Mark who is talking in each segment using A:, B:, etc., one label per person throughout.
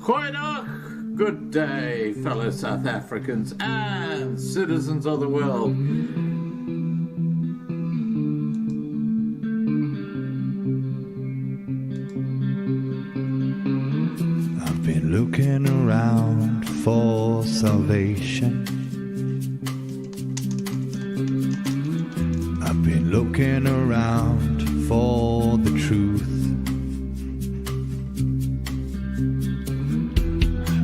A: Goeiedag, good day, fellow South Africans and citizens of the world.
B: I've been looking around for salvation. I've been looking around for the truth.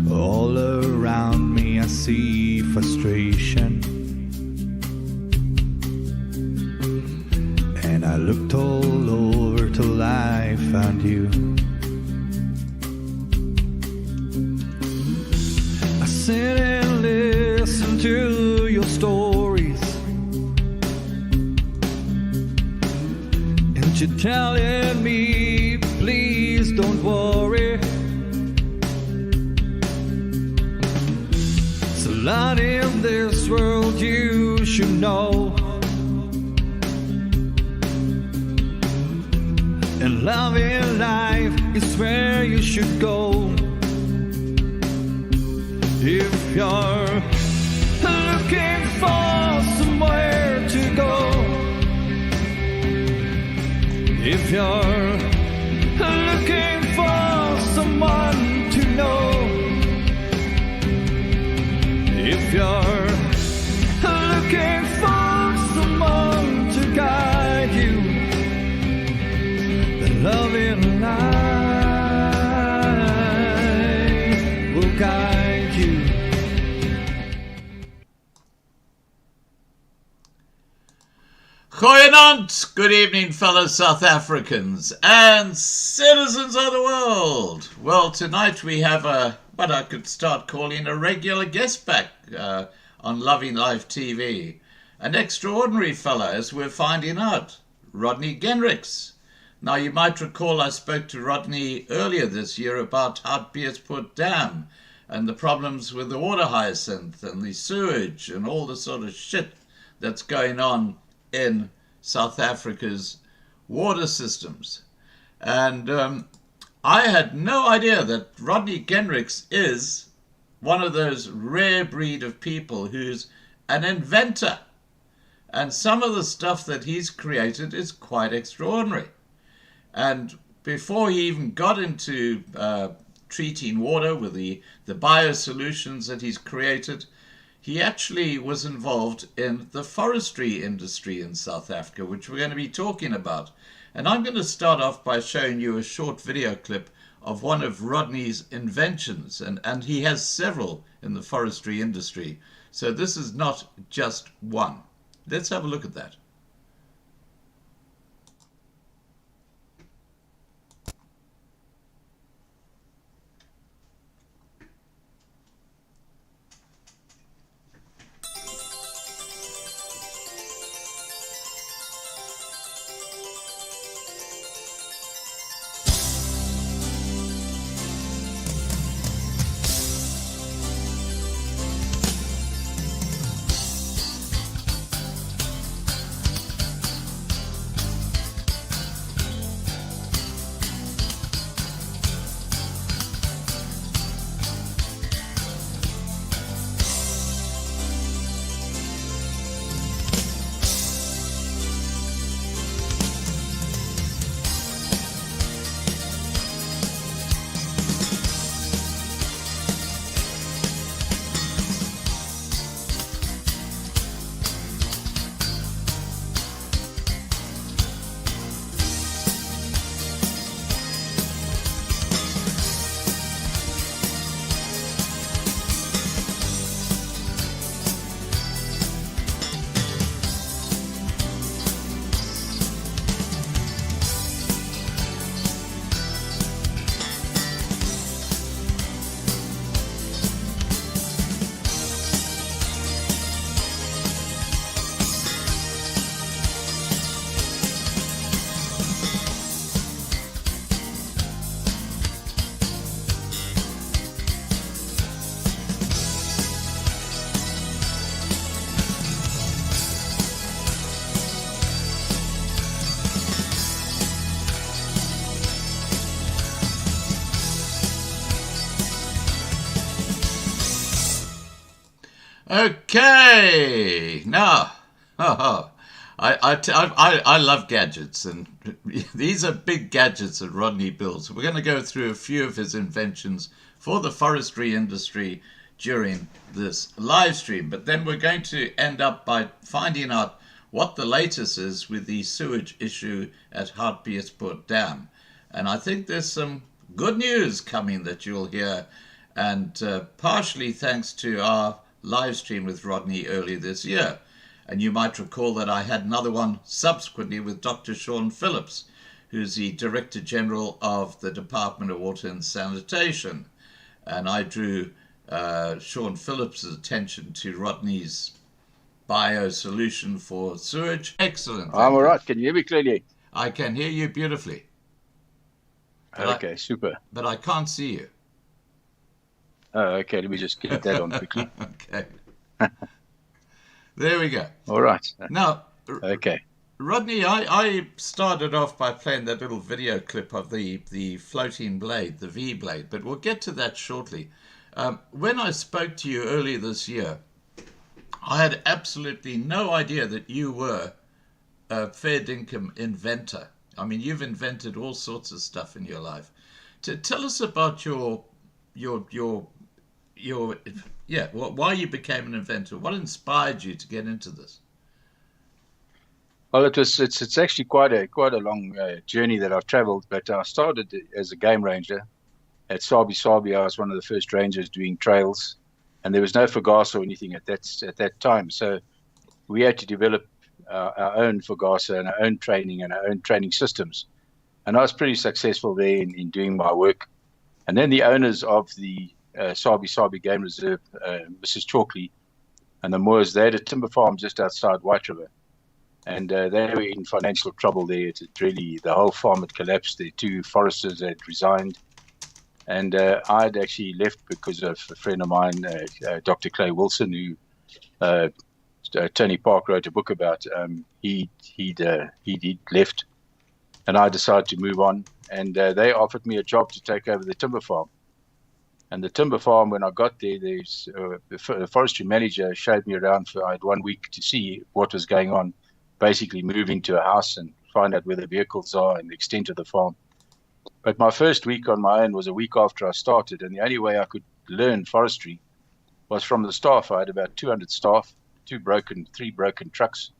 B: All around me I see frustration, and I looked all over till I found you. I sit and listen to your stories, and you're telling me, please don't worry. There's a lot in this world you should know, and love in life is where you should go. If you're looking for somewhere to go, if you're looking for someone to know, if you're looking for someone to guide you, then love in life will guide you.
A: Goeienaand, good evening, fellow South Africans and citizens of the world. Well, tonight we have what I could start calling a regular guest back on Loving Life TV. An extraordinary fellow, as we're finding out, Rodney Genricks. Now, you might recall I spoke to Rodney earlier this year about Hartbeespoort Dam and the problems with the water hyacinth and the sewage and all the sort of shit that's going on in South Africa's water systems. And I had no idea that Rodney Genricks is one of those rare breed of people who's an inventor. And some of the stuff that he's created is quite extraordinary. And before he even got into treating water with the biosolutions that he's created, he actually was involved in the forestry industry in South Africa, which we're going to be talking about. And I'm going to start off by showing you a short video clip of one of Rodney's inventions. And he has several in the forestry industry. So this is not just one. Let's have a look at that. Okay, now, I love gadgets, and these are big gadgets that Rodney builds. We're going to go through a few of his inventions for the forestry industry during this live stream, but then we're going to end up by finding out what the latest is with the sewage issue at Hartbeespoort Dam. And I think there's some good news coming that you'll hear, and partially thanks to our live stream with Rodney early this year. And you might recall that I had another one subsequently with Dr. Sean Phillips, who's the Director General of the Department of Water and Sanitation. And I drew Sean Phillips' attention to Rodney's bio solution for sewage. Excellent.
C: I'm all right. Can you hear me clearly?
A: I can hear you beautifully.
C: Okay, super.
A: But I can't see you.
C: Oh, okay. Let me just get that on quickly.
A: Okay. There we go.
C: All right.
A: Now,
C: okay.
A: Rodney, I started off by playing that little video clip of the floating blade, the V blade, but we'll get to that shortly. When I spoke to you earlier this year, I had absolutely no idea that you were a fair dinkum inventor. I mean, you've invented all sorts of stuff in your life. Tell us about why you became an inventor. What inspired you to get into this?
C: Well, it's actually quite a long journey that I've travelled. But I started as a game ranger at Sabi Sabi. I was one of the first rangers doing trails, and there was no Fagasa or anything at that time. So we had to develop our own Fagasa and our own training and our own training systems. And I was pretty successful there in doing my work. And then the owners of the Sabi Sabi Game Reserve, Mrs. Chalkley and the Moors, they had a timber farm just outside White River. And they were in financial trouble there. The whole farm had collapsed. The two foresters had resigned. And I had actually left because of a friend of mine, Dr. Clay Wilson, who Tony Park wrote a book about. He'd left, and I decided to move on. And they offered me a job to take over the timber farm. And the timber farm, when I got there, the forestry manager showed me around I had 1 week to see what was going on. Basically move into a house and find out where the vehicles are and the extent of the farm. But my first week on my own was a week after I started, and the only way I could learn forestry was from the staff. I had about 200 staff, three broken trucks,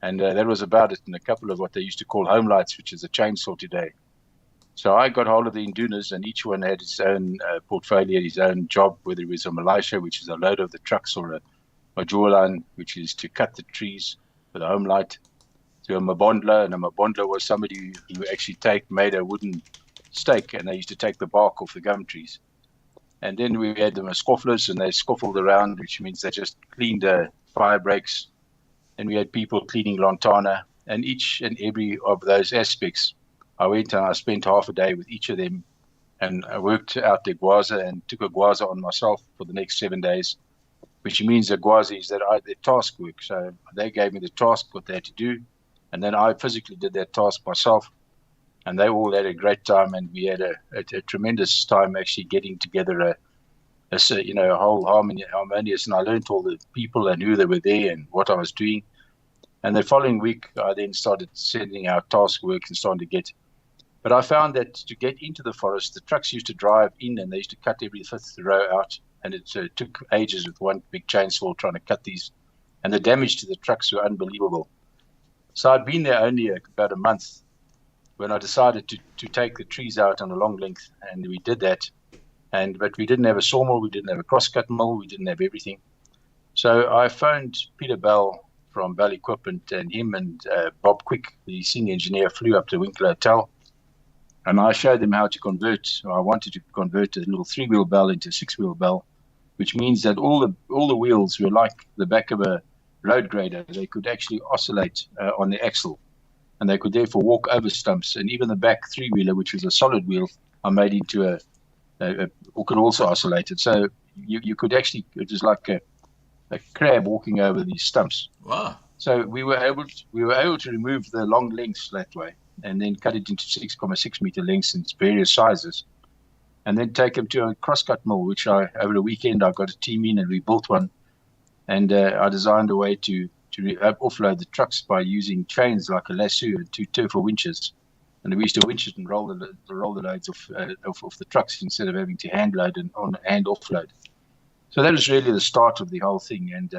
C: and that was about it, and a couple of what they used to call home lights, which is a chainsaw today. So I got hold of the indunas, and each one had his own portfolio, his own job, whether it was a Malaysia, which is a load of the trucks, or a Majualan, which is to cut the trees with a home light, to a Mabondla, and a Mabondla was somebody who actually made a wooden stake, and they used to take the bark off the gum trees. And then we had them as scofflers, and they scoffled around, which means they just cleaned fire breaks. And we had people cleaning lantana, and each and every of those aspects, I went and I spent half a day with each of them, and I worked out the gwaza and took a gwaza on myself for the next 7 days, which means the gwaza is that I had the task work. So they gave me the task, what they had to do, and then I physically did that task myself. And they all had a great time, and we had a tremendous time actually getting together a whole harmonious. And I learned all the people and who they were there and what I was doing. And the following week, I then started sending out task work and starting to get. But I found that to get into the forest, the trucks used to drive in, and they used to cut every fifth row out. And it took ages with one big chainsaw trying to cut these. And the damage to the trucks were unbelievable. So I'd been there only about a month when I decided to take the trees out on a long length, and we did that. But we didn't have a sawmill, we didn't have a crosscut mill, we didn't have everything. So I phoned Peter Bell from Bell Equipment, and him and Bob Quick, the senior engineer, flew up to Winkler Hotel, and I showed them how to convert. I wanted to convert a little 3-wheel bell into a 6-wheel bell, which means that all the wheels were like the back of a road grader. They could actually oscillate on the axle, and they could therefore walk over stumps. And even the back 3-wheeler, which was a solid wheel, I made into or could also oscillate it. So you could actually, it was like a crab walking over these stumps.
A: Wow!
C: So we were able to remove the long lengths that way, and then cut it into 6.6 meter lengths in various sizes, and then take them to a crosscut mill, which over the weekend I got a team in, and we built one. And I designed a way to offload the trucks by using chains like a lasso and 2 turf winches. And we used to winch it and roll the loads off the trucks instead of having to hand load and hand offload. So that was really the start of the whole thing. And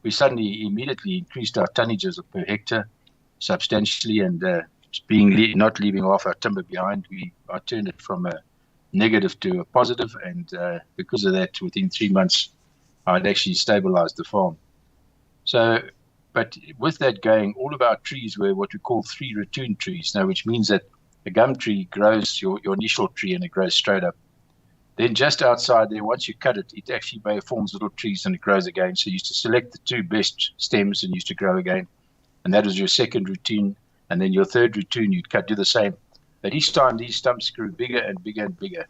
C: we suddenly immediately increased our tonnages per hectare substantially, and not leaving off our timber behind, I turned it from a negative to a positive, and because of that, within 3 months, I'd actually stabilized the farm. So, but with that going, all of our trees were what we call 3 ratoon trees, now, which means that a gum tree grows your initial tree and it grows straight up. Then just outside there, once you cut it, it actually forms little trees and it grows again. So you used to select the 2 best stems and used to grow again. And that was your second ratoon. And then your third ratoon, you'd do the same. But each time these stumps grew bigger and bigger and bigger.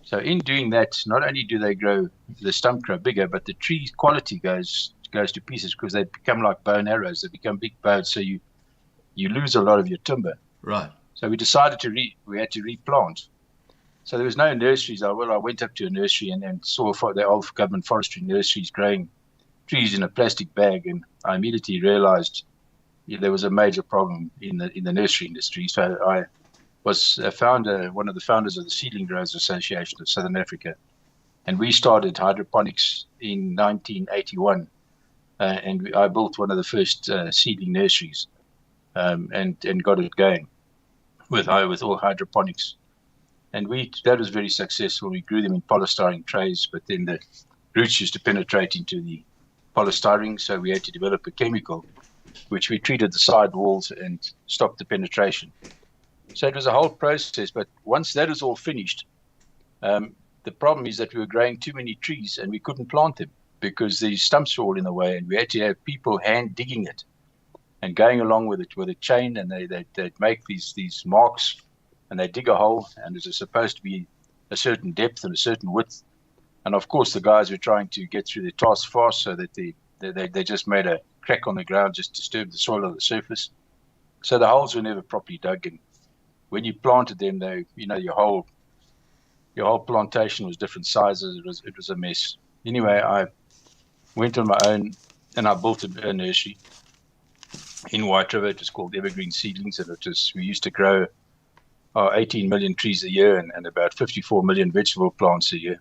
C: So in doing that, not only do the stump grow bigger, but the tree quality goes to pieces because they become like bow and arrows. They become big bows, so you lose a lot of your timber.
A: Right.
C: So we decided we had to replant. So there was no nurseries. I went up to a nursery and saw the old government forestry nurseries growing trees in a plastic bag, and I immediately realized there was a major problem in the nursery industry. So I was one of the founders of the Seedling Growers Association of Southern Africa, and we started hydroponics in 1981. And I built one of the first seedling nurseries, and got it going with all hydroponics. And that was very successful. We grew them in polystyrene trays, but then the roots used to penetrate into the polystyrene, so we had to develop a chemical which we treated the side walls and stopped the penetration. So it was a whole process, but once that was all finished, the problem is that we were growing too many trees and we couldn't plant them because the stumps were all in the way, and we had to have people hand digging it and going along with it with a chain, and they'd make these marks, and they dig a hole, and it was supposed to be a certain depth and a certain width. And of course, the guys were trying to get through their task fast, so that they just made a crack on the ground, just disturbed the soil on the surface. So the holes were never properly dug, and when you planted them, your whole plantation was different sizes. It was a mess. Anyway, I went on my own and I built a nursery in White River. It was called Evergreen Seedlings, and we used to grow 18 million trees a year and about 54 million vegetable plants a year.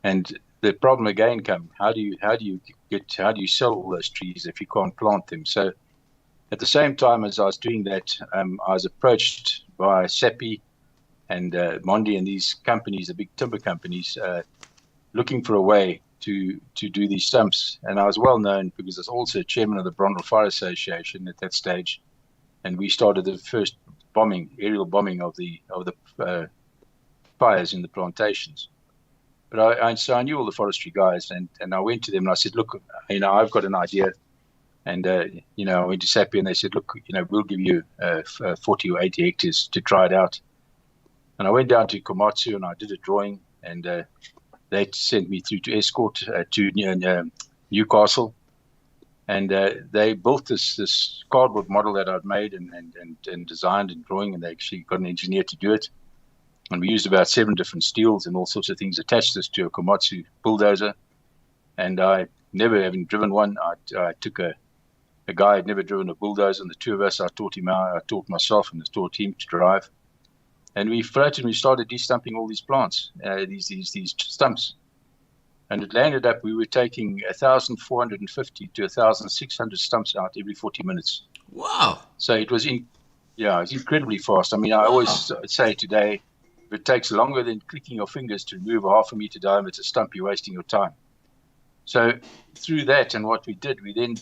C: And the problem again came: how do you sell all those trees if you can't plant them? So at the same time as I was doing that, I was approached by SAPI and Mondi and these companies, the big timber companies, looking for a way to do these stumps. And I was well known because I was also chairman of the Brondel Fire Association at that stage, and we started the first aerial bombing of the fires in the plantations. But so I knew all the forestry guys, and I went to them and I said, look, I've got an idea. And, I went to SAPI and they said, look, we'll give you 40 or 80 hectares to try it out. And I went down to Komatsu and I did a drawing, and they sent me through to Escort to Newcastle. And they built this cardboard model that I'd made and designed and drawing, and they actually got an engineer to do it. And we used about 7 different steels and all sorts of things, attached this to a Komatsu bulldozer. And I, never having driven one, I took a guy had never driven a bulldozer, and the 2 of us, I taught him how, I taught myself and I taught him to drive. And we floated and we started de-stumping all these plants, these stumps. And it landed up, we were taking 1,450 to 1,600 stumps out every 40 minutes.
A: Wow.
C: So it was incredibly fast. I mean, I always say today, if it takes longer than clicking your fingers to remove a half a meter diameter stump, you're wasting your time. So through that, and what we did, we then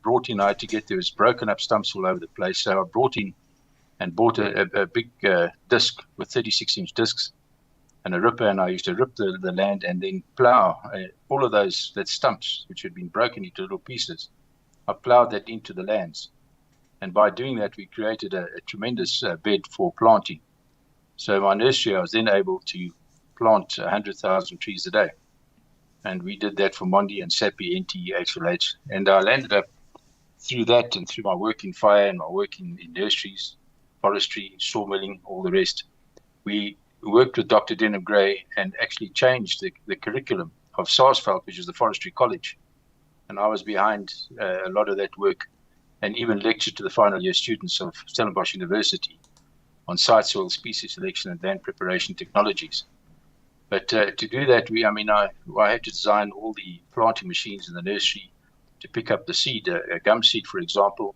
C: brought in, I had to get, there was broken up stumps all over the place. So I brought in and bought a big disc with 36-inch discs and a ripper, and I used to rip the land and then plow all of that stumps, which had been broken into little pieces. I plowed that into the lands. And by doing that, we created a tremendous bed for planting. So my nursery, I was then able to plant 100,000 trees a day. And we did that for Mondi and SAPI, NT, HLH. And I landed up through that and through my work in fire and my work in nurseries, forestry, sawmilling, all the rest. We worked with Dr. Denham Gray and actually changed the curriculum of Sarsveld, which is the forestry college, and I was behind a lot of that work, and even lectured to the final year students of Stellenbosch University on site soil species selection and land preparation technologies. But to do that, I had to design all the planting machines in the nursery to pick up the seed. A gum seed, for example,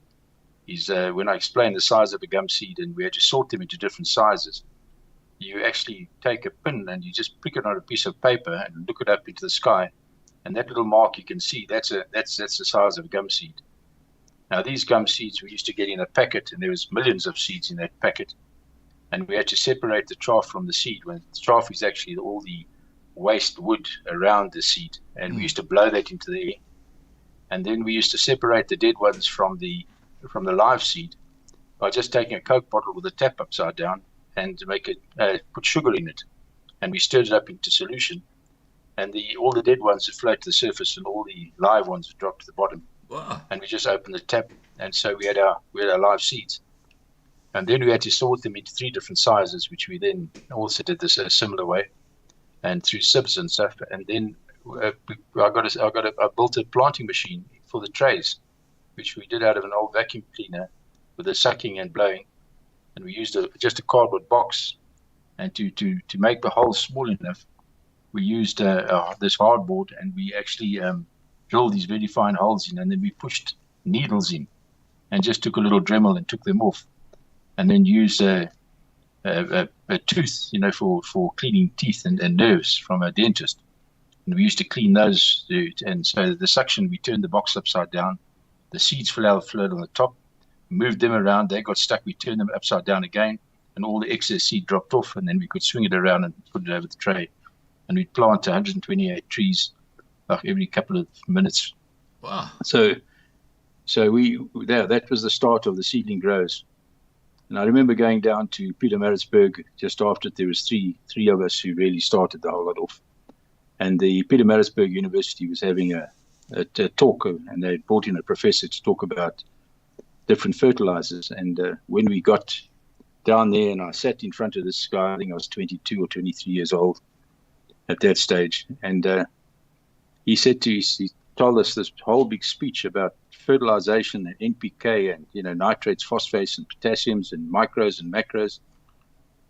C: is when I explained the size of a gum seed, and we had to sort them into different sizes. You actually take a pin and you just prick it on a piece of paper and look it up into the sky, and that little mark you can see, that's the size of a gum seed. Now, these gum seeds we used to get in a packet, and there was millions of seeds in that packet, and we had to separate the chaff from the seed. When the chaff is actually all the waste wood around the seed, and we used to blow that into the air, and then we used to separate the dead ones from the live seed by just taking a Coke bottle with the tap upside down and to make it put sugar in it, and we stirred it up into solution, and all the dead ones would float to the surface, and all the live ones would drop to the bottom.
A: Wow.
C: And we just opened the tap, and so we had our live seeds, and then we had to sort them into 3 different sizes, which we then also did this a similar way, and through sieves and stuff. And then I built a planting machine for the trays, which we did out of an old vacuum cleaner with the sucking and blowing. And we used just a cardboard box, and to make the hole small enough, we used this hardboard, and we actually drilled these very fine holes in, and then we pushed needles in, and just took a little Dremel and took them off, and then used a tooth, for cleaning teeth and nerves from a dentist, and we used to clean those. And so the suction, we turned the box upside down, the seeds flowed on the top. Moved them around, they got stuck, we turned them upside down again, and all the excess seed dropped off, and then we could swing it around and put it over the tray. And we'd plant 128 trees like every couple of minutes.
A: Wow.
C: So that was the start of the seedling grows. And I remember going down to Pietermaritzburg just after. There was three of us who really started the whole lot off. And the Pietermaritzburg University was having a talk, and they brought in a professor to talk about different fertilizers. And when we got down there, and I sat in front of this guy, I think I was 22 or 23 years old at that stage, and he told us this whole big speech about fertilization and NPK and nitrates, phosphates, and potassiums, and micros and macros.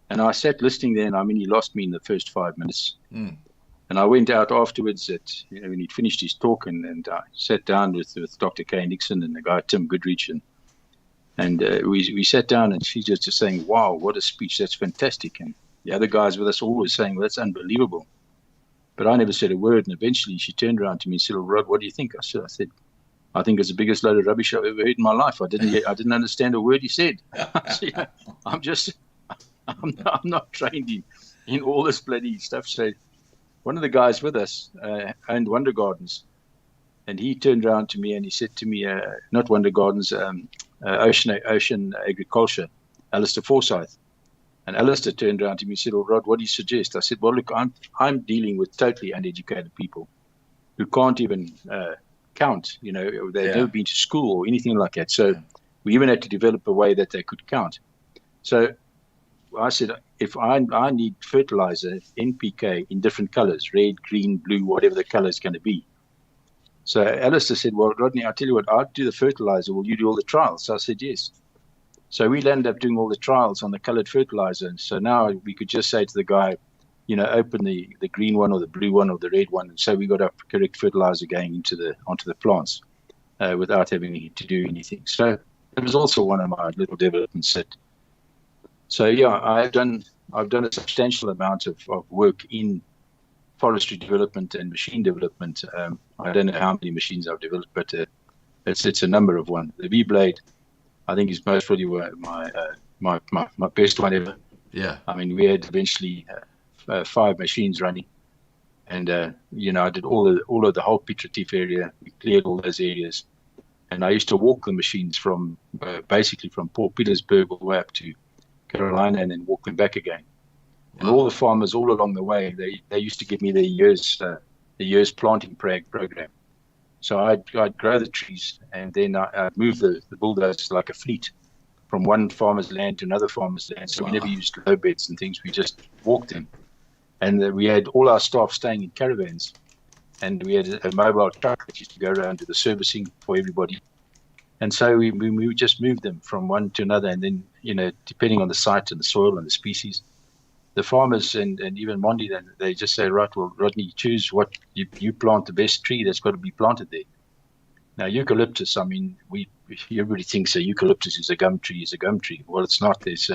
C: And I sat listening there, and he lost me in the first 5 minutes. And I went out afterwards when he'd finished his talk, and I sat down with Dr. Kay Nixon and the guy Tim Goodrich, and we sat down, and she's just saying, "Wow, what a speech! That's fantastic!" And the other guys with us always saying, "Well, that's unbelievable." But I never said a word. And eventually, she turned around to me and said, "Well, Rod, what do you think?" I said, "I think it's the biggest load of rubbish I've ever heard in my life. I didn't understand a word he said." So, I'm not trained in all this bloody stuff. So one of the guys with us owned Wonder Gardens, and he turned around to me and he said to me, not Wonder Gardens, Ocean Agriculture, Alistair Forsyth. And Alistair turned around to me and said, "Well, Rod, what do you suggest?" I said, "Well, look, I'm dealing with totally uneducated people who can't even count. They've never been to school or anything like that. So we even had to develop a way that they could count." So I said, if I need fertilizer, NPK, in different colors, red, green, blue, whatever the color is going to be. So Alistair said, "Well, Rodney, I'll tell you what, I'll do the fertilizer. Will you do all the trials?" So I said, "Yes." So we ended up doing all the trials on the colored fertilizer. So now we could just say to the guy, open the green one or the blue one or the red one. And so we got our correct fertilizer going onto the plants without having to do anything. So it was also one of my little developments. So yeah, I've done a substantial amount of work in forestry development and machine development. I don't know how many machines I've developed, but it's a number of one. The V-Blade, I think, is most probably my best one ever.
A: Yeah.
C: We had eventually 5 machines running, and I did all of the whole Piet Retief area. We cleared all those areas, and I used to walk the machines from basically from Port Petersburg all the way up to Carolina, and then walk them back again. And all the farmers all along the way, they used to give me the year's planting program. So I'd grow the trees, and then I'd move the bulldozers like a fleet from one farmer's land to another farmer's land. So we never used low beds and things. We just walked them. And we had all our staff staying in caravans. and we had a mobile truck that used to go around to the servicing for everybody. And so we just moved them from one to another, and then, depending on the site and the soil and the species, the farmers and even Mondi, then they just say, right, well, Rodney, choose what you plant the best tree that's got to be planted there. Now, eucalyptus, I mean, everybody thinks a eucalyptus is a gum tree. Well, it's not. There's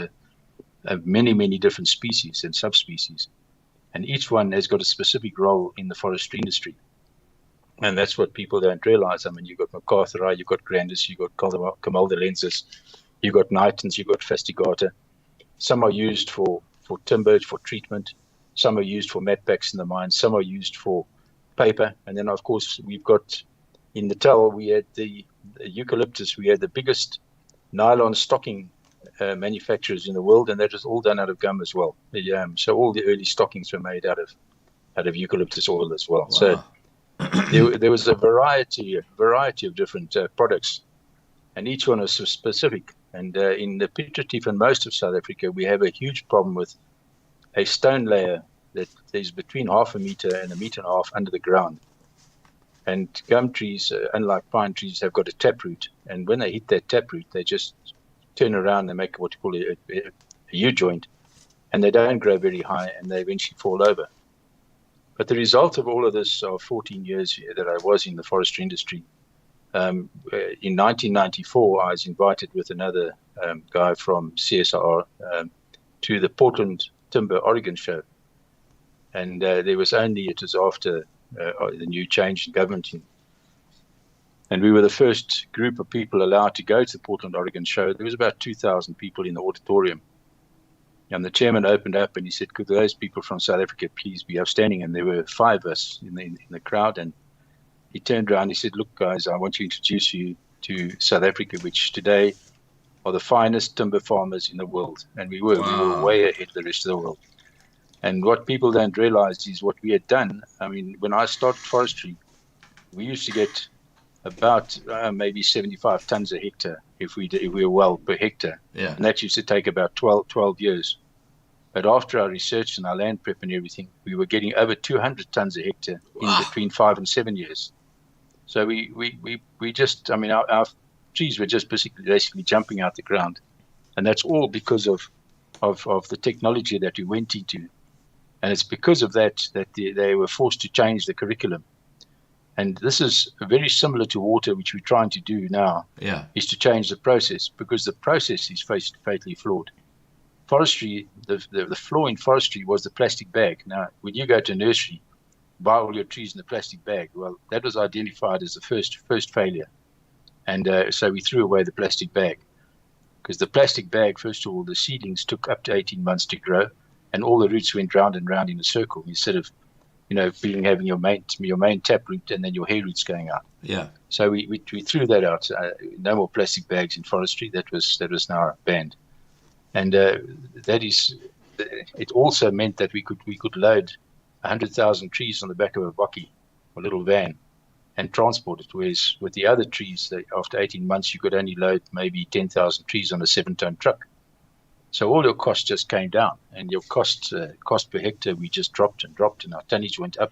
C: many, many different species and subspecies, and each one has got a specific role in the forestry industry. And that's what people don't realize. I mean, you've got MacArthuri, you've got grandis, you've got camaldulensis, you've got nitens, you've got fastigata. Some are used for timber, for treatment. Some are used for mat packs in the mines. Some are used for paper. And then, of course, we've got in Natal, we had the eucalyptus. We had the biggest nylon stocking manufacturers in the world, and that was all done out of gum as well. So all the early stockings were made out of eucalyptus oil as well. Wow. So there was a variety of different products, and each one was specific. And in the Piet Retief and most of South Africa, we have a huge problem with a stone layer that is between 0.5 meter and 1.5 meters under the ground. And gum trees, unlike pine trees, have got a taproot. And when they hit that taproot, they just turn around and make what you call a U-joint. And they don't grow very high, and they eventually fall over. But the result of all of this are 14 years that I was in the forestry industry. In 1994, I was invited with another guy from CSR to the Portland Timber Oregon show. And it was after the new change in government. And we were the first group of people allowed to go to the Portland Oregon show. There was about 2,000 people in the auditorium. And the chairman opened up and he said, could those people from South Africa please be upstanding? And there were 5 of us in the crowd. And he turned around and he said, look, guys, I want to introduce you to South Africa, which today are the finest timber farmers in the world. And we were way ahead of the rest of the world. And what people don't realize is what we had done. I mean, when I started forestry, we used to get about maybe 75 tons a hectare if we were well per hectare.
A: Yeah.
C: And that used to take about 12 years. But after our research and our land prep and everything, we were getting over 200 tons a hectare in between 5 and 7 years. So we just, I mean, our trees were just basically jumping out the ground. And that's all because of the technology that we went into. And it's because of that they were forced to change the curriculum. And this is very similar to water, which we're trying to do now, is to change the process, because the process is fatally flawed. Forestry, the flaw in forestry was the plastic bag. Now, when you go to a nursery, buy all your trees in a plastic bag, well, that was identified as the first failure. And so we threw away the plastic bag. Because the plastic bag, first of all, the seedlings took up to 18 months to grow, and all the roots went round and round in a circle instead of, having your main tap root and then your hair roots going out.
A: Yeah.
C: So we threw that out. No more plastic bags in forestry. That was now banned. And it also meant that we could load 100,000 trees on the back of a bakkie, a little van, and transport it. Whereas with the other trees, after 18 months, you could only load maybe 10,000 trees on a 7-ton truck. So all your costs just came down, and your cost per hectare, we just dropped, and our tonnage went up.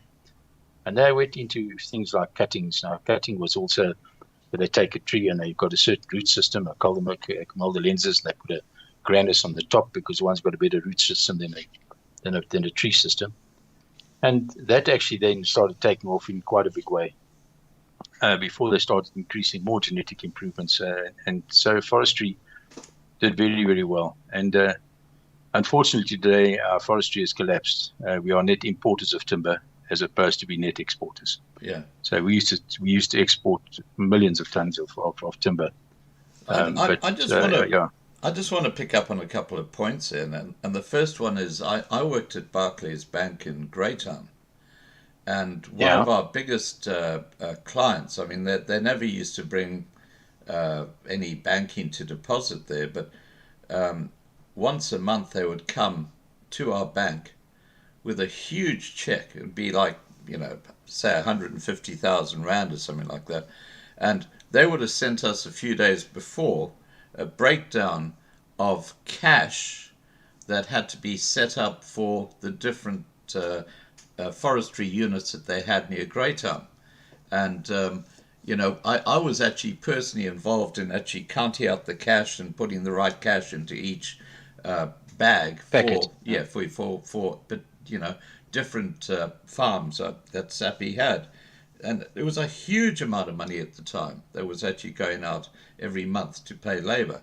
C: And they went into things like cuttings. Now, cutting was also where they take a tree and they've got a certain root system, a camaldulensis, and they put a grandis on the top because one's got a better root system than a tree system. And that actually then started taking off in quite a big way before they started increasing more genetic improvements. And so forestry did very, very well. And unfortunately today, our forestry has collapsed. We are net importers of timber as opposed to be net exporters.
A: Yeah.
C: So we used to export millions of tons of timber.
A: I just want to pick up on a couple of points here. And the first one is I worked at Barclays Bank in Greytown. And one of our biggest clients, I mean, they never used to bring any banking to deposit there, but once a month they would come to our bank with a huge check. It would be like, say 150,000 Rand or something like that. And they would have sent us a few days before a breakdown of cash that had to be set up for the different forestry units that they had near Greytown. And, I was actually personally involved in actually counting out the cash and putting the right cash into each bag
C: Packet.
A: for but different farms that Sappi had. And it was a huge amount of money at the time that was actually going out every month to pay labor.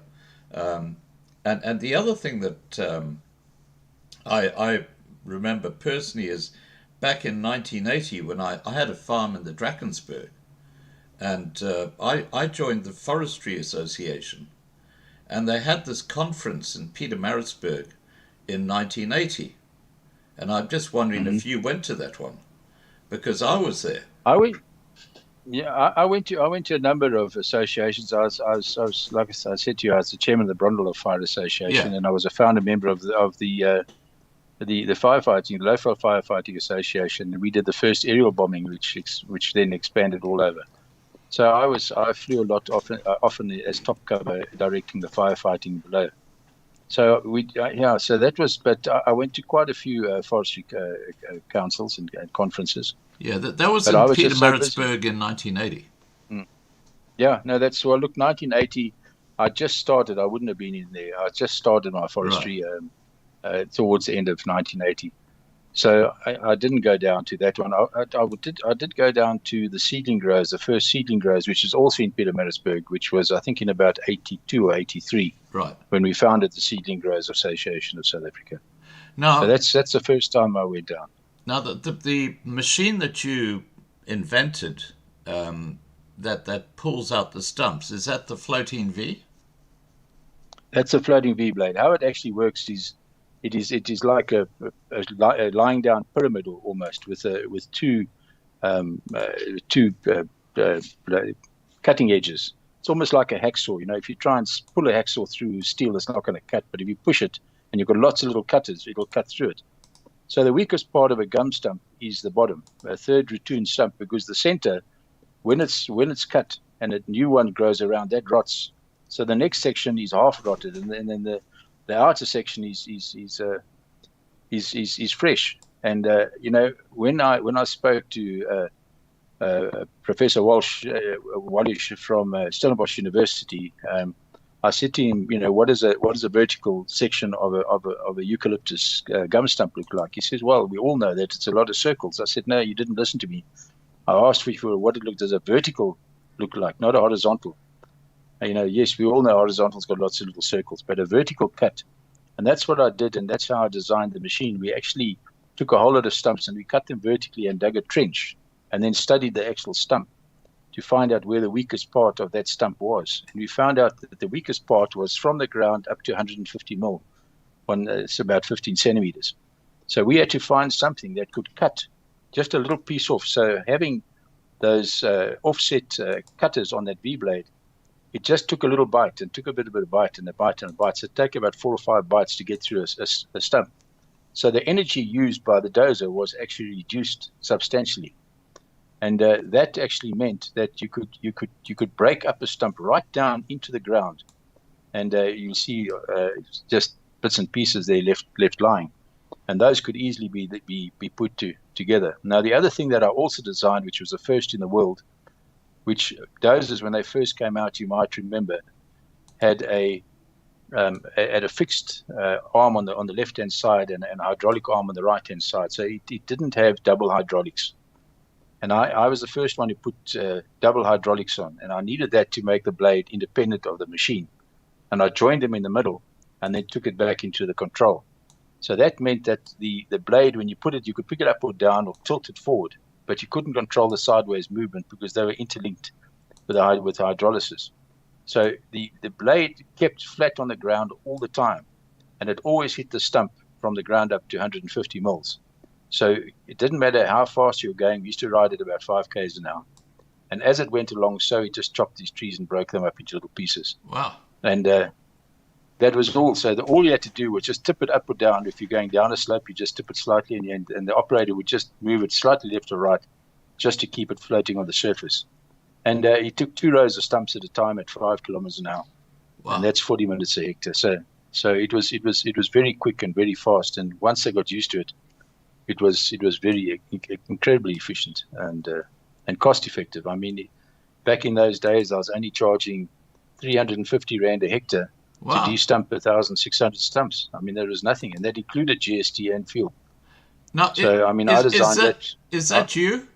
A: And the other thing that I remember personally is back in 1980 when I had a farm in the Drakensberg, and I joined the Forestry Association, and they had this conference in Pietermaritzburg in 1980, and I'm just wondering if you went to that one, because I was there.
C: I went. Yeah, I went to a number of associations. I was like I said to you, I was the chairman of the Brondel Fire Association, and I was a founder member of the firefighting, the Local Firefighting Association. And we did the first aerial bombing, which then expanded all over. So I flew a lot, often as top cover, directing the firefighting below. So so that was. But I went to quite a few forestry councils and conferences.
A: Yeah, that was in Pietermaritzburg in 1980.
C: Yeah, no, look, 1980, I just started. I wouldn't have been in there. I just started my forestry towards the end of 1980. So I didn't go down to that one. I did go down to the seedling grows, the first seedling grows, which is also in Pietermaritzburg, which was, I think, in about 82 or 83,
A: right,
C: when we founded the Seedling Growers Association of South Africa.
A: Now,
C: so that's the first time I went down.
A: Now, the machine that you invented that pulls out the stumps, is that the floating V?
C: That's a floating V blade. How it actually works is it is like a lying down pyramid almost with two cutting edges. It's almost like a hacksaw. If you try and pull a hacksaw through steel, it's not going to cut. But if you push it and you've got lots of little cutters, it'll cut through it. So the weakest part of a gum stump is the bottom, a third ratoon stump, because the center, when it's cut and a new one grows around, that rots. So the next section is half rotted, and then the outer section is fresh. And when I spoke to Professor Wallish from Stellenbosch University, I said to him, what is a vertical section of a eucalyptus gum stump look like? He says, well, we all know that it's a lot of circles. I said, no, you didn't listen to me. I asked for what it does a vertical look like, not a horizontal. Yes, we all know horizontal's got lots of little circles, but a vertical cut. And that's what I did, and that's how I designed the machine. We actually took a whole lot of stumps and we cut them vertically and dug a trench and then studied the actual stump to find out where the weakest part of that stump was. And we found out that the weakest part was from the ground up to 150 mil. It's about 15 centimeters. So we had to find something that could cut just a little piece off. So having those offset cutters on that V-blade, it just took a little bite and took a bit of bite and a bite and a bite. So it took about 4 or 5 bites to get through a stump. So the energy used by the dozer was actually reduced substantially. And that actually meant that you could break up a stump right down into the ground, and you see just bits and pieces there left lying, and those could easily be put together. Now, the other thing that I also designed, which was the first in the world, which dozers when they first came out, you might remember, had a fixed arm on the left hand side and a hydraulic arm on the right hand side. So it didn't have double hydraulics. And I was the first one who put double hydraulics on, and I needed that to make the blade independent of the machine. And I joined them in the middle and then took it back into the control. So that meant that the blade, when you put it, you could pick it up or down or tilt it forward, but you couldn't control the sideways movement because they were interlinked with hydrolysis. So the blade kept flat on the ground all the time, and it always hit the stump from the ground up to 150 mils. So it didn't matter how fast you were going. We used to ride at about 5 k's an hour. And as it went along, so it just chopped these trees and broke them up into little pieces.
A: Wow.
C: And that was all. So all you had to do was just tip it up or down. If you're going down a slope, you just tip it slightly, and the operator would just move it slightly left or right just to keep it floating on the surface. And he took 2 rows of stumps at a time at 5 kilometers an hour. Wow. And that's 40 minutes a hectare. So it was very quick and very fast. And once they got used to it, it was very incredibly efficient and cost effective. I mean, back in those days, I was only charging 350 rand a hectare to de-stump 1,600 stumps. I mean, there was nothing, and that included GST and fuel.
A: Now,
C: so I mean, I designed that.
A: Is that you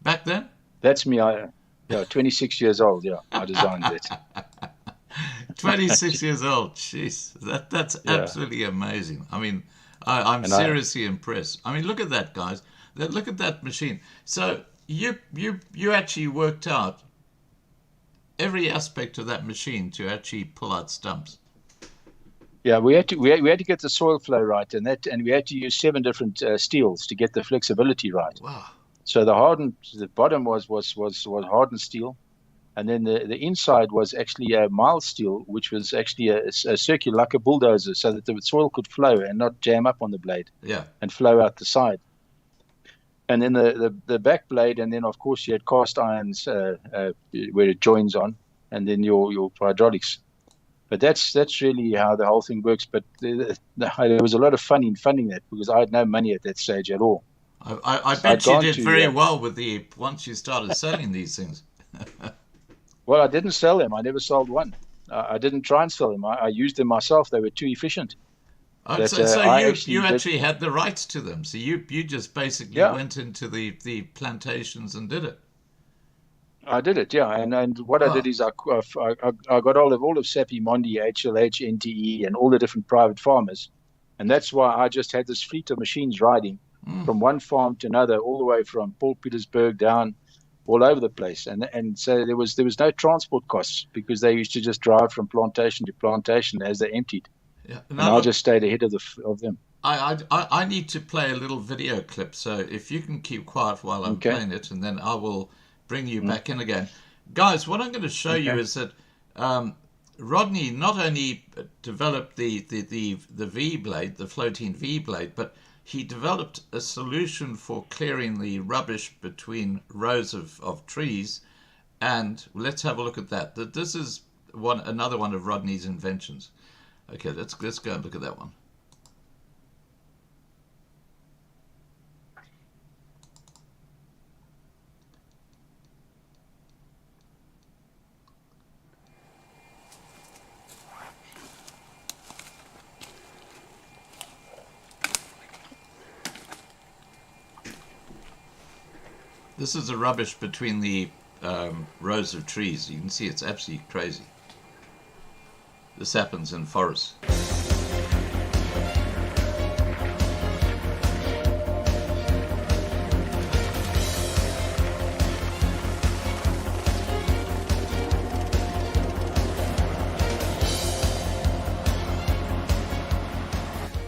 A: back then?
C: That's me. 26 years old. Yeah, I designed that.
A: 26 years old. Jeez, that's absolutely amazing. I mean, I'm seriously impressed. I mean, look at that, guys. Look at that machine. So you actually worked out every aspect of that machine to actually pull out stumps.
C: Yeah, we had to get the soil flow right, and we had to use 7 different steels to get the flexibility right.
A: Wow.
C: So the bottom was hardened steel, and then the inside was actually a mild steel, which was actually a circular, like a bulldozer, so that the soil could flow and not jam up on the blade.
A: Yeah. And
C: flow out the side. And then the back blade, and then of course you had cast irons where it joins on, and then your hydraulics. But that's really how the whole thing works. But there was a lot of fun in funding that, because I had no money at that stage at all.
A: I bet you did very well with once you started selling these things.
C: Well, I didn't sell them. I never sold one. I didn't try and sell them. I used them myself. They were too efficient.
A: So you actually had the rights to them. So you just basically went into the plantations and did it.
C: I did it, yeah. And what I did is I got all of Sappi, Mondi, HLH, NTE, and all the different private farmers. And that's why I just had this fleet of machines riding from one farm to another, all the way from Paul Petersburg down all over the place. And so there was no transport costs, because they used to just drive from plantation to plantation as they emptied.
A: Yeah.
C: And I just stayed ahead of them.
A: I need to play a little video clip, so if you can keep quiet while I'm playing it, and then I will bring you back in again. Guys, what I'm going to show you is that Rodney not only developed the V-blade, the floating V-blade, but he developed a solution for clearing the rubbish between rows of trees. And let's have a look at that. This is another one of Rodney's inventions. Okay, let's go and look at that one. This is the rubbish between the rows of trees. You can see it's absolutely crazy. This happens in forests.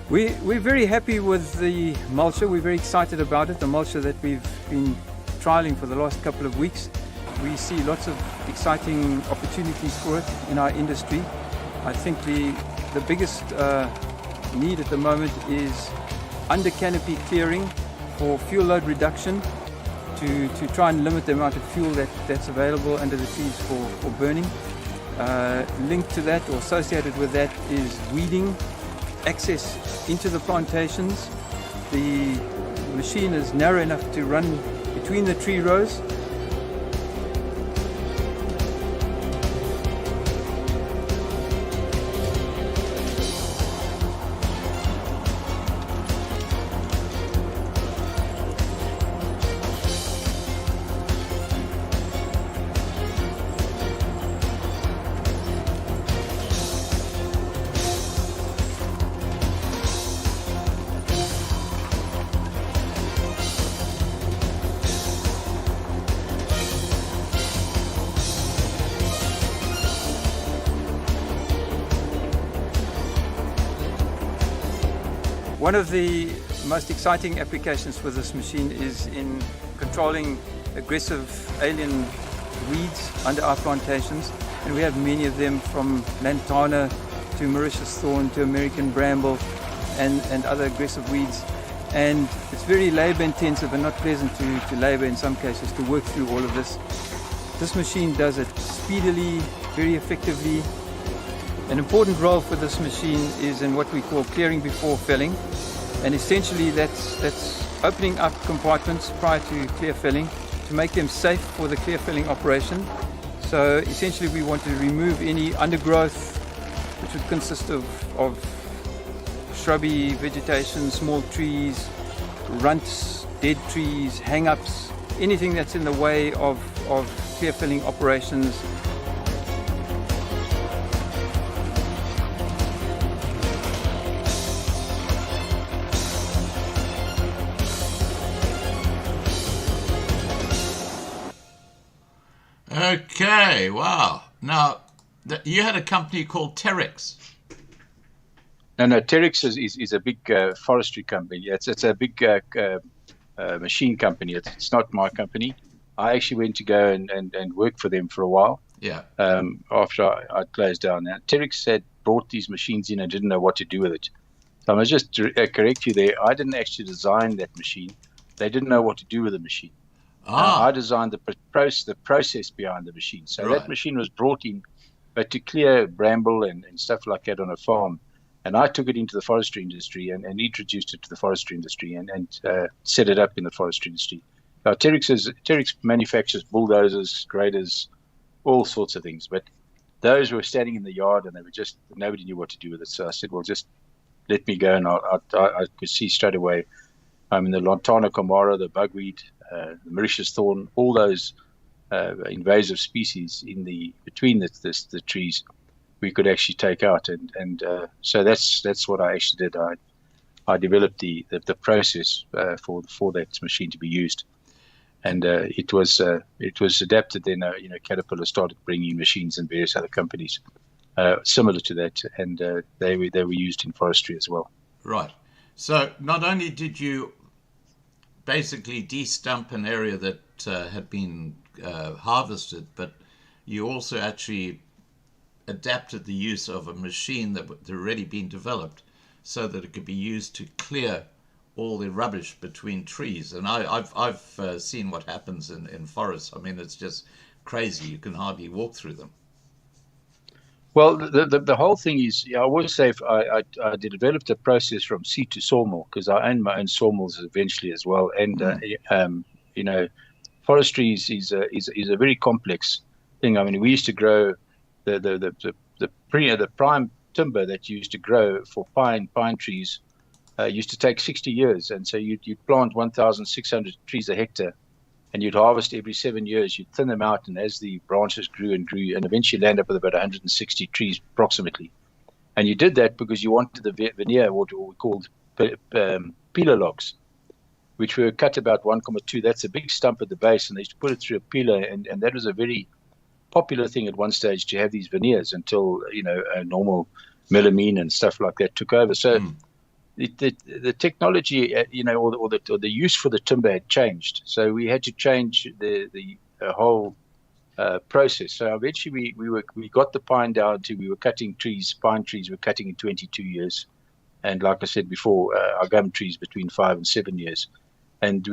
B: We're very happy with the mulcher. We're very excited about it. The mulcher that we've been trialing for the last couple of weeks. We see lots of exciting opportunities for it in our industry. I think the biggest need at the moment is under canopy clearing for fuel load reduction to try and limit the amount of fuel that's available under the trees for burning. Linked to that, or associated with that, is weeding, access into the plantations. The machine is narrow enough to run between the tree rows. One of the most exciting applications for this machine is in controlling aggressive alien weeds under our plantations, and we have many of them, from lantana to Mauritius thorn to American bramble and other aggressive weeds. And it's very labor intensive and not pleasant to labor in some cases to work through all of this. This machine does it speedily, very effectively. An important role for this machine is in what we call clearing before felling, and essentially that's opening up compartments prior to clear filling to make them safe for the clear filling operation. So essentially we want to remove any undergrowth, which would consist of shrubby vegetation, small trees, runts, dead trees, hang-ups, anything that's in the way of clear filling operations.
A: Okay, wow. Now, you had a company called Genricks.
C: No, Genricks is a big forestry company. It's a big machine company. It's not my company. I actually went to go and work for them for a while.
A: Yeah.
C: After I closed down. Now, Genricks had brought these machines in and didn't know what to do with it. So I must just correct you there. I didn't actually design that machine. They didn't know what to do with the machine. I designed the process behind the machine. So
A: Right.
C: that machine was brought in, but to clear bramble and stuff like that on a farm. And I took it into the forestry industry and introduced it to the forestry industry and set it up in the forestry industry. Now, Genricks manufactures bulldozers, graders, all sorts of things. But those were standing in the yard and nobody knew what to do with it. So I said, well, just let me go. And I could see straight away, in the Lantana Camara, the bugweed, the Mauritius thorn, all those invasive species between the trees, we could actually take out, and so that's what I actually did. I developed the process for that machine to be used, and it was adapted. Then Caterpillar started bringing machines and various other companies similar to that, and they were used in forestry as well.
A: Right. So not only did you basically de-stump an area that had been harvested, but you also actually adapted the use of a machine that had already been developed so that it could be used to clear all the rubbish between trees. And I've seen what happens in forests. I mean, it's just crazy. You can hardly walk through them.
C: Well, the whole thing is, I will say, I developed a process from seed to sawmill because I own my own sawmills eventually as well. And forestry is a very complex thing. I mean, we used to grow the prime timber that you used to grow for pine trees used to take 60 years, and so you'd plant 1,600 trees a hectare. And you'd harvest every 7 years. You'd thin them out, and as the branches grew and eventually land up with about 160 trees approximately. And you did that because you wanted the veneer, what we called peeler logs, which were cut about 1,2. That's a big stump at the base, and they used to put it through a peeler, and that was a very popular thing at one stage to have these veneers until a normal melamine and stuff like that took over. So. The technology, or the use for the timber had changed. So we had to change the whole process. So eventually we got the pine down to, we were cutting pine trees we're cutting in 22 years. And like I said before, our gum trees between 5 and 7 years. And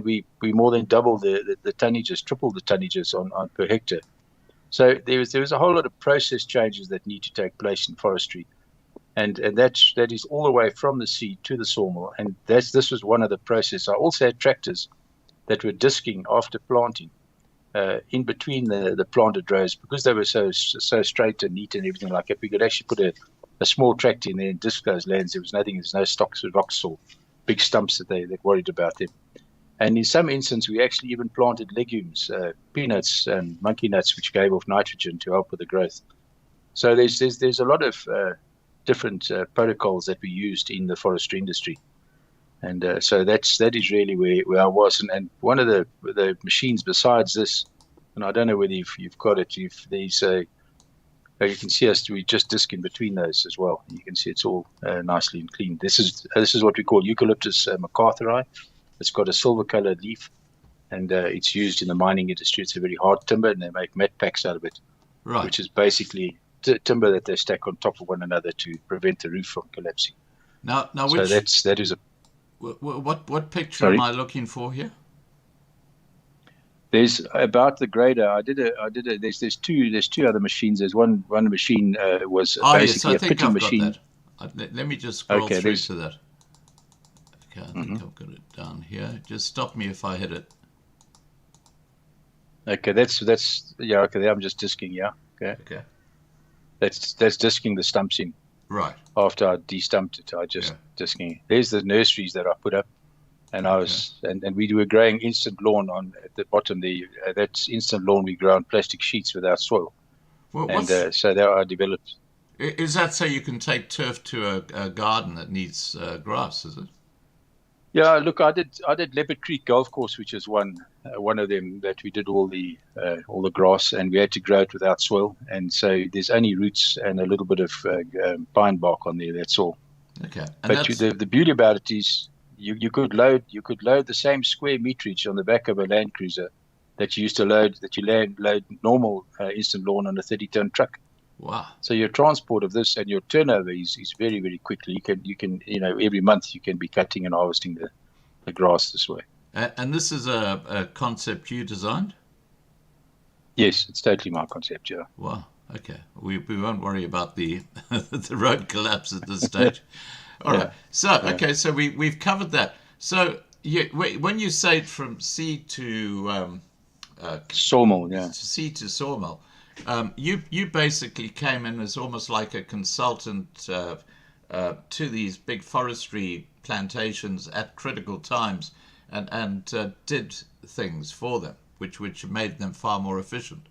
C: we more than doubled the tonnages, tripled the tonnages on per hectare. So there was a whole lot of process changes that need to take place in forestry. And that is all the way from the seed to the sawmill. And this was one of the processes. I also had tractors that were disking after planting in between the planted rows, because they were so straight and neat and everything like that. We could actually put a small tractor in there and disc those lands. There was nothing. There's no stocks or rocks or big stumps that worried about them. And in some instances, we actually even planted legumes, peanuts and monkey nuts, which gave off nitrogen to help with the growth. So there's a lot of different protocols that we used in the forestry industry, and so that is really where I was. And one of the machines besides this, and I don't know whether you've got it. You can see us. We just disc in between those as well. You can see it's all nicely and clean. This is what we call Eucalyptus MacArthuri. It's got a silver-colored leaf, and it's used in the mining industry. It's a very hard timber, and they make mat packs out of it,
A: Right.
C: which is basically timber that they stack on top of one another to prevent the roof from collapsing.
A: Now,
C: So that is a.
A: what picture
C: Sorry?
A: am I looking for here?
C: There's about the grader. I did a. There's two other machines. There's one machine was
A: Oh yes,
C: basically
A: I
C: a
A: think
C: pitting
A: I've
C: machine.
A: got that. Let me just scroll
C: Okay,
A: through to that. Okay, I think I've got it down here. Just stop me if I hit it.
C: Okay, that's yeah. Okay, there I'm just disking. Yeah. Okay.
A: Okay.
C: That's disking the stumps in.
A: Right.
C: After I de-stumped it, I just disking. There's the nurseries that I put up, and I was and we were growing instant lawn on at the bottom. That's instant lawn we grow on plastic sheets without soil,
A: Well,
C: and so there I developed.
A: Is that so you can take turf to a garden that needs grass? Is it?
C: Yeah, look, I did Leopard Creek Golf Course, which is one of them that we did all the grass, and we had to grow it without soil, and so there's only roots and a little bit of pine bark on there. That's all.
A: Okay. And
C: but the beauty about it is you could load the same square meterage on the back of a Land Cruiser that you used to load normal instant lawn on a 30-ton truck.
A: Wow.
C: So your transport of this and your turnover is very, very quickly. You can every month you can be cutting and harvesting the grass this way.
A: And this is a concept you designed?
C: Yes, it's totally my concept, yeah.
A: Wow. Okay. We won't worry about the the road collapse at this stage. All right. So so we've covered that. So when you say from seed to
C: sawmill,
A: seed to sawmill. You basically came in as almost like a consultant to these big forestry plantations at critical times, and did things for them, which made them far more efficient.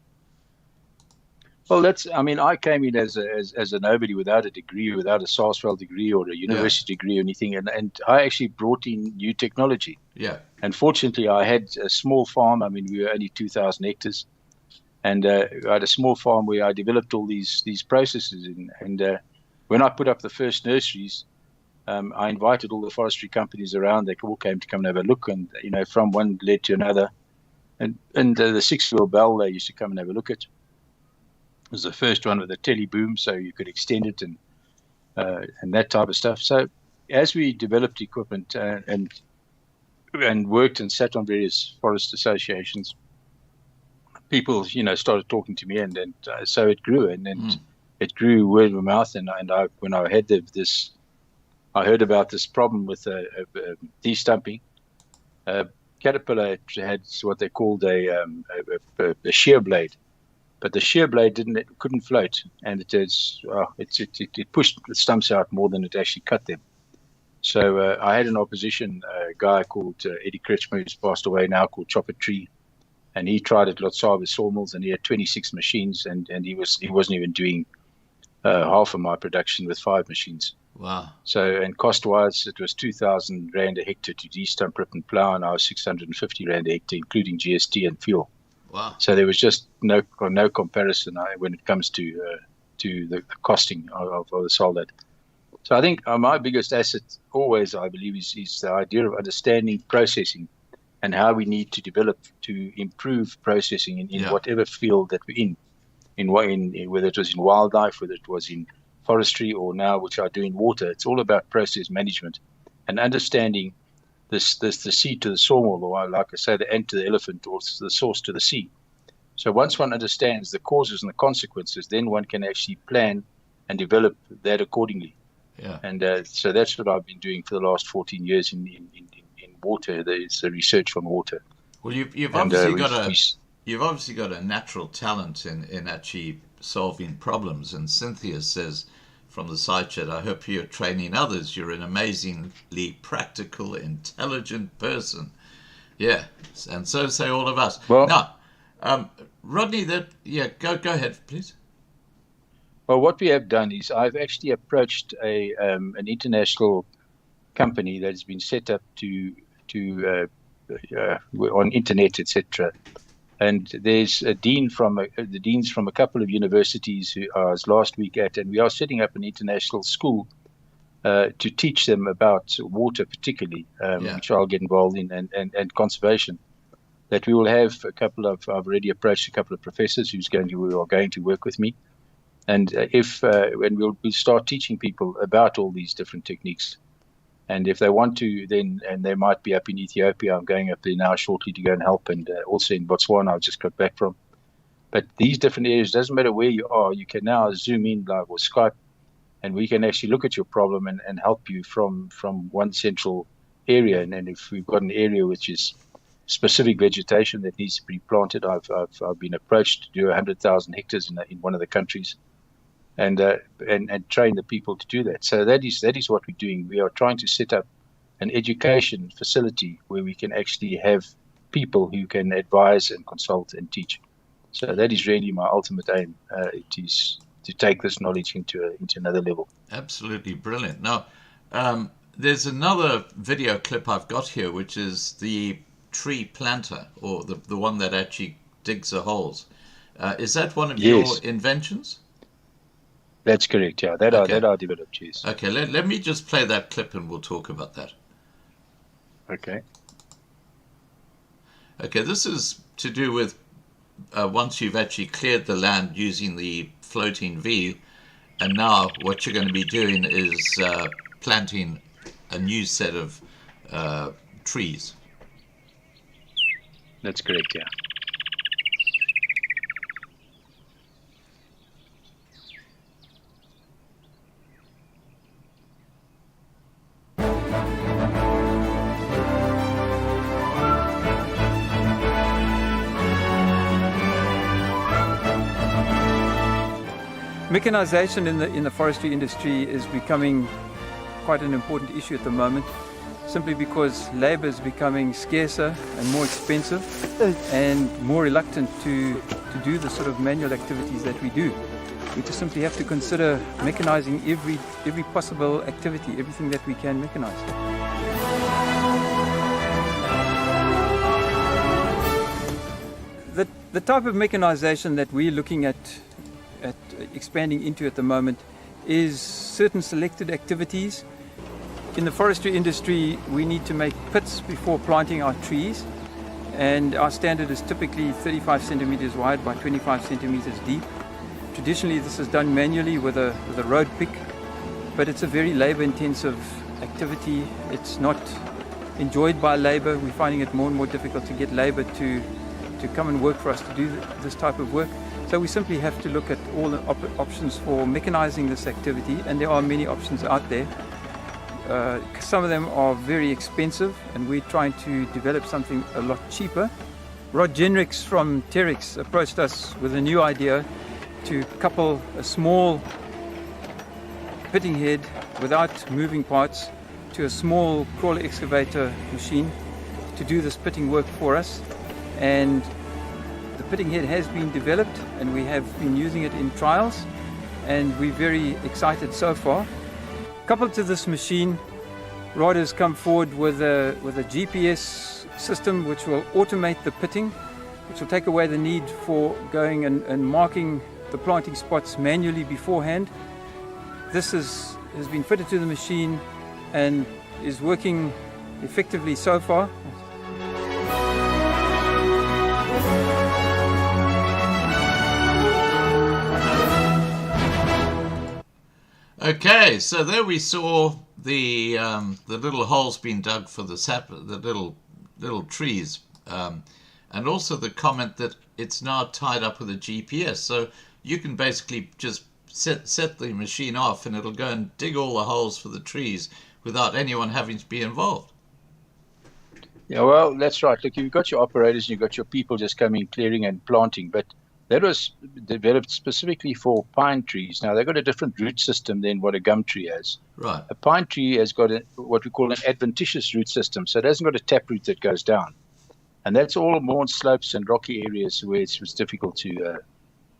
C: Well, I came in as a nobody without a degree, without a Sarsfield degree or a university degree or anything, and I actually brought in new technology.
A: Yeah.
C: And fortunately, I had a small farm. I mean, we were only 2,000 hectares. And I had a small farm where I developed all these processes. And when I put up the first nurseries, I invited all the forestry companies around. They all came to come and have a look. And, from one led to another. And the 6-wheel bell, they used to come and have a look at. It was the first one with a telly boom, so you could extend it and that type of stuff. So as we developed equipment and worked and sat on various forest associations, people, started talking to me, and so it grew, and it grew word of mouth. And when I had I heard about this problem with de-stumping. Caterpillar had what they called a shear blade, but the shear blade couldn't float, and it pushed the stumps out more than it actually cut them. So I had an opposition guy called Eddie Kretschmer, who's passed away now, called Chopper Tree. And he tried at Lotsava sawmills, and he had 26 machines, and he wasn't even doing half of my production with 5 machines.
A: Wow.
C: So, and cost-wise, it was 2,000 Rand a hectare to de-stump, rip and plow, and I was 650 Rand a hectare, including GST and fuel.
A: Wow.
C: So there was just no comparison when it comes to the costing of the solid. So I think my biggest asset always, I believe, is the idea of understanding processing, and how we need to develop to improve processing in whatever field that we're in whether it was in wildlife, whether it was in forestry, or now which I do in water. It's all about process management and understanding the seed to the sawmill, or like I say, the ant to the elephant, or the source to the sea. So once one understands the causes and the consequences, then one can actually plan and develop that accordingly.
A: Yeah.
C: And so that's what I've been doing for the last 14 years in water. It's the research on water.
A: Well, you've obviously got a natural talent in actually solving problems. And Cynthia says from the side chat, I hope you're training others. You're an amazingly practical, intelligent person. Yeah, and so say all of us.
C: Well,
A: now, Rodney, go ahead, please.
C: Well, what we have done is I've actually approached an international company that has been set up on internet, etc. And there's the deans from a couple of universities who I was last week at, and we are setting up an international school to teach them about water, particularly, which I'll get involved in, and conservation. That we will have I've already approached a couple of professors who are going to work with me, and when we'll start teaching people about all these different techniques. And if they want to, and they might be up in Ethiopia. I'm going up there now shortly to go and help, and also in Botswana, I've just got back from. But these different areas, doesn't matter where you are, you can now zoom in live or Skype, and we can actually look at your problem and help you from one central area, and then if we've got an area which is specific vegetation that needs to be planted, I've been approached to do 100,000 hectares in one of the countries, and train the people to do that. So that is what we're doing. We are trying to set up an education facility where we can actually have people who can advise and consult and teach. So that is really my ultimate aim. It is to take this knowledge into another level.
A: Absolutely brilliant. Now, there's another video clip I've got here, which is the tree planter, or the one that actually digs the holes. Is that one of your inventions?
C: That's correct, yeah. That I developed, yes.
A: Okay, let me just play that clip and we'll talk about that.
C: Okay.
A: Okay, this is to do with once you've actually cleared the land using the floating V, and now what you're going to be doing is planting a new set of trees.
C: That's correct, yeah.
B: Mechanization in the forestry industry is becoming quite an important issue at the moment, simply because labor is becoming scarcer and more expensive and more reluctant to do the sort of manual activities that we do. We just simply have to consider mechanizing every possible activity, everything that we can mechanize. The type of mechanization that we're looking at expanding into at the moment is certain selected activities. In the forestry industry, we need to make pits before planting our trees, and our standard is typically 35 centimeters wide by 25 centimeters deep. Traditionally, this is done manually with a road pick, but it's a very labor-intensive activity. It's not enjoyed by labor. We're finding it more and more difficult to get labor to come and work for us to do this type of work. So we simply have to look at all the options for mechanizing this activity, and there are many options out there. Some of them are very expensive, and we're trying to develop something a lot cheaper. Rodney Genricks from Terex approached us with a new idea to couple a small pitting head without moving parts to a small crawler excavator machine to do this pitting work for us. And the pitting head has been developed, and we have been using it in trials, and we're very excited so far. Coupled to this machine, Rod has come forward with a GPS system which will automate the pitting, which will take away the need for going and marking the planting spots manually beforehand. This has been fitted to the machine and is working effectively so far.
A: Okay, so there we saw the little holes being dug for the little trees, and also the comment that it's now tied up with a GPS. So you can basically just set the machine off, and it'll go and dig all the holes for the trees without anyone having to be involved.
C: Yeah, well, that's right. Look, you've got your operators, you've got your people just coming, clearing and planting, but that was developed specifically for pine trees. Now, they've got a different root system than what a gum tree has.
A: Right.
C: A pine tree has got what we call an adventitious root system, so it hasn't got a taproot that goes down. And that's all more on slopes and rocky areas where it was difficult to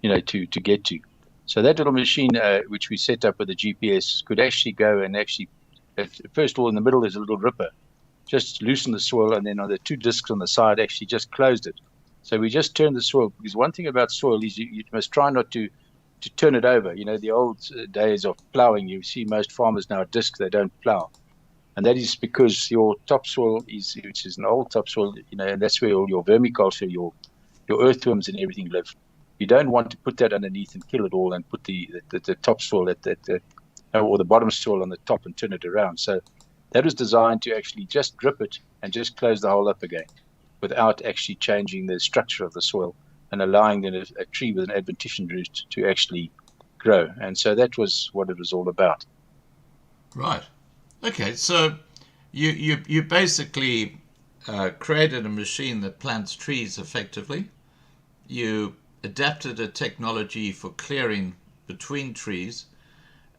C: get to. So that little machine, which we set up with the GPS, could actually go and first of all, in the middle, there's a little ripper. Just loosen the soil, and then on the two discs on the side, actually just closed it. So we just turn the soil, because one thing about soil is you must try not to turn it over. You know, the old days of plowing, you see most farmers now disc, they don't plow. And that is because your topsoil which is an old topsoil, and that's where all your vermiculture, your earthworms and everything live. You don't want to put that underneath and kill it all and put the topsoil or the bottom soil on the top and turn it around. So that was designed to actually just drip it and just close the hole up again, without actually changing the structure of the soil and allowing a tree with an adventitious root to actually grow. And so that was what it was all about.
A: Right. Okay, so You basically created a machine that plants trees effectively. You adapted a technology for clearing between trees,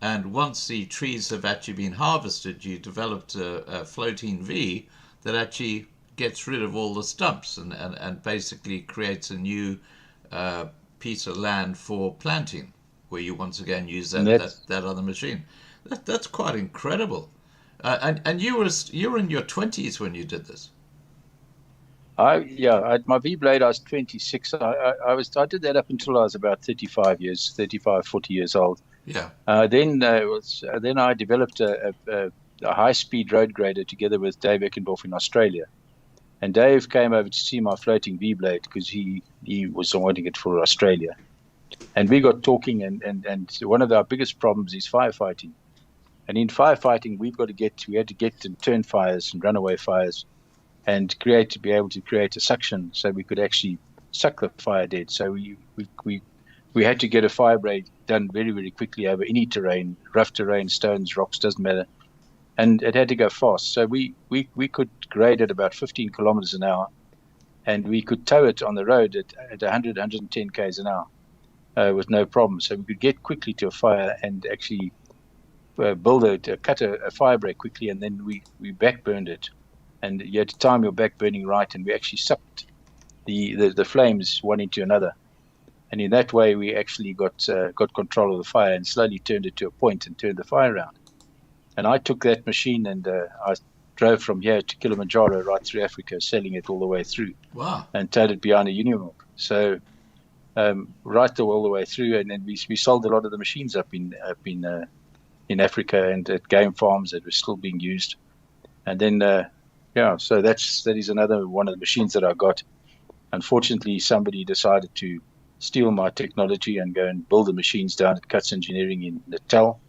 A: and once the trees have actually been harvested, you developed a floating V that actually gets rid of all the stumps and basically creates a new piece of land for planting, where you once again use that other machine. That's quite incredible. And you were in your 20s when you did this.
C: My V blade, I was 26. I did that up until I was about 40 years old.
A: Yeah.
C: Then I developed a high-speed road grader together with Dave Eckendorf in Australia. And Dave came over to see my floating V blade because he was wanting it for Australia. And we got talking, and one of our biggest problems is firefighting. And in firefighting, we had to get and turn fires and runaway fires, and be able to create a suction so we could actually suck the fire dead. So we had to get a fire break done very, very quickly over any terrain, rough terrain, stones, rocks, doesn't matter. And it had to go fast. So we could grade at about 15 kilometers an hour, and we could tow it on the road at 100, 110 k's an hour with no problem. So we could get quickly to a fire and actually cut a fire break quickly, and then we backburned it. And you had to time your back burning right, and we actually sucked the flames one into another. And in that way, we actually got control of the fire and slowly turned it to a point and turned the fire around. And I took that machine and I drove from here to Kilimanjaro right through Africa, selling it all the way through.
A: Wow. And
C: towed it behind a union milk. So all the way through, and then we sold a lot of the machines up in Africa and at game farms that were still being used. And then so that is another one of the machines that I got. Unfortunately, somebody decided to steal my technology and go and build the machines down at Cuts Engineering in Natal,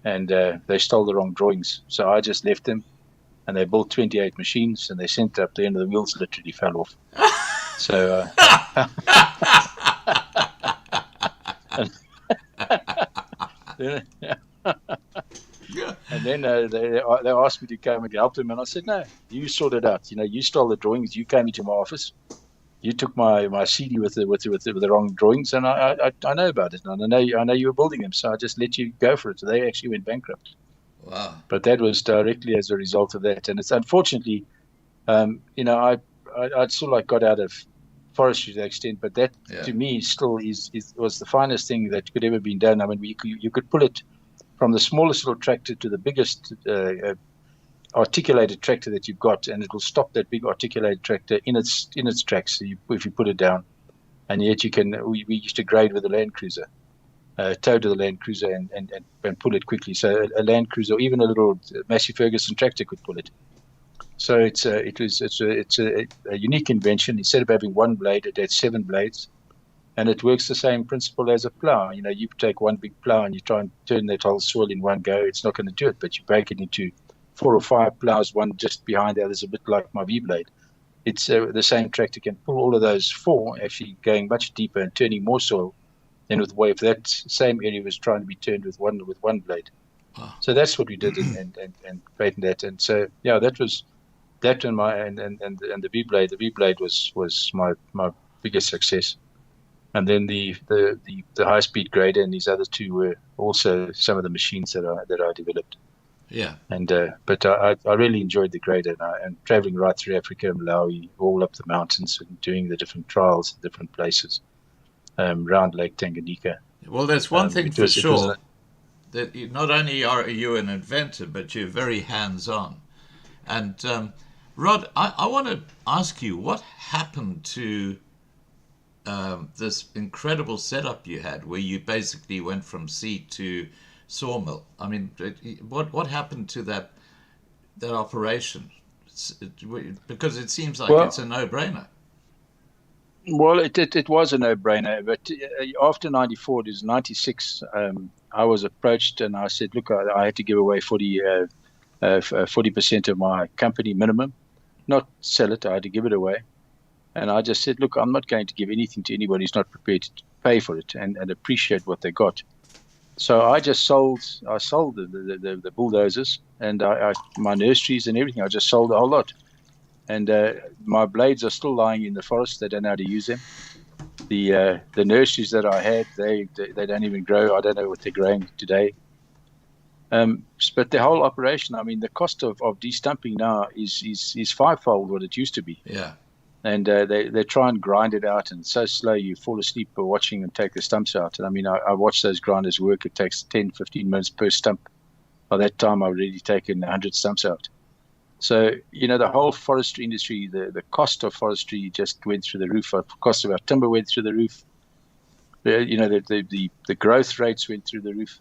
C: and they stole the wrong drawings. So I just left them, and they built 28 machines, and they sent up the end of the wheels literally fell off. So and then they asked me to come and help them, and I said, no, you sort it out. You stole the drawings. You came into my office. You took my CD with the wrong drawings, and I know about it, and I know you were building them, so I just let you go for it. So they actually went bankrupt.
A: Wow!
C: But that was directly as a result of that, and it's unfortunately, I sort of like got out of forestry to that extent, but that to me still was the finest thing that could ever been done. I mean, you could pull it from the smallest little tractor to the biggest articulated tractor that you've got, and it will stop that big articulated tractor in its tracks if you put it down. And yet we used to grade with a Land Cruiser, tow to the Land Cruiser and pull it quickly. So a Land Cruiser, or even a little Massey Ferguson tractor could pull it. So it's a unique invention. Instead of having one blade, it had 7 blades, and it works the same principle as a plow. You take one big plow and you try and turn that whole soil in one go. It's not going to do it, but you break it into 4 or 5 plows, one just behind the others, a bit like my V-blade. It's the same tractor can pull all of those 4, actually going much deeper and turning more soil than with if that same area was trying to be turned with one blade. Oh. So that's what we did and patented that. And so that was that, and the V-blade. The V-blade was my biggest success. And then the high-speed grader and these other 2 were also some of the machines that I developed.
A: Yeah.
C: And but I really enjoyed the grader, and traveling right through Africa and Malawi, all up the mountains, and doing the different trials in different places around Lake Tanganyika.
A: Well, there's one thing for sure, that not only are you an inventor, but you're very hands-on. And Rod, I want to ask you, what happened to this incredible setup you had, where you basically went from seed to sawmill? I mean, what happened to that operation? Because it seems like it's a no-brainer.
C: Well, it was a no-brainer, but after 94, it was 96, I was approached and I said, look, I had to give away 40% of my company minimum, not sell it, I had to give it away. And I just said, look, I'm not going to give anything to anybody who's not prepared to pay for it and appreciate what they got. So I sold the bulldozers and my nurseries and everything, I just sold a whole lot. And my blades are still lying in the forest. They don't know how to use them. The nurseries that I had, they don't even grow. I don't know what they're growing today. But the whole operation, I mean, the cost of destumping now is fivefold what it used to be.
A: Yeah.
C: And they try and grind it out, and it's so slow you fall asleep watching them take the stumps out. And I mean, I watch those grinders work. It takes 10, 15 minutes per stump. By that time, I've already taken 100 stumps out. So, the whole forestry industry, the cost of forestry just went through the roof. The cost of our timber went through the roof. The growth rates went through the roof.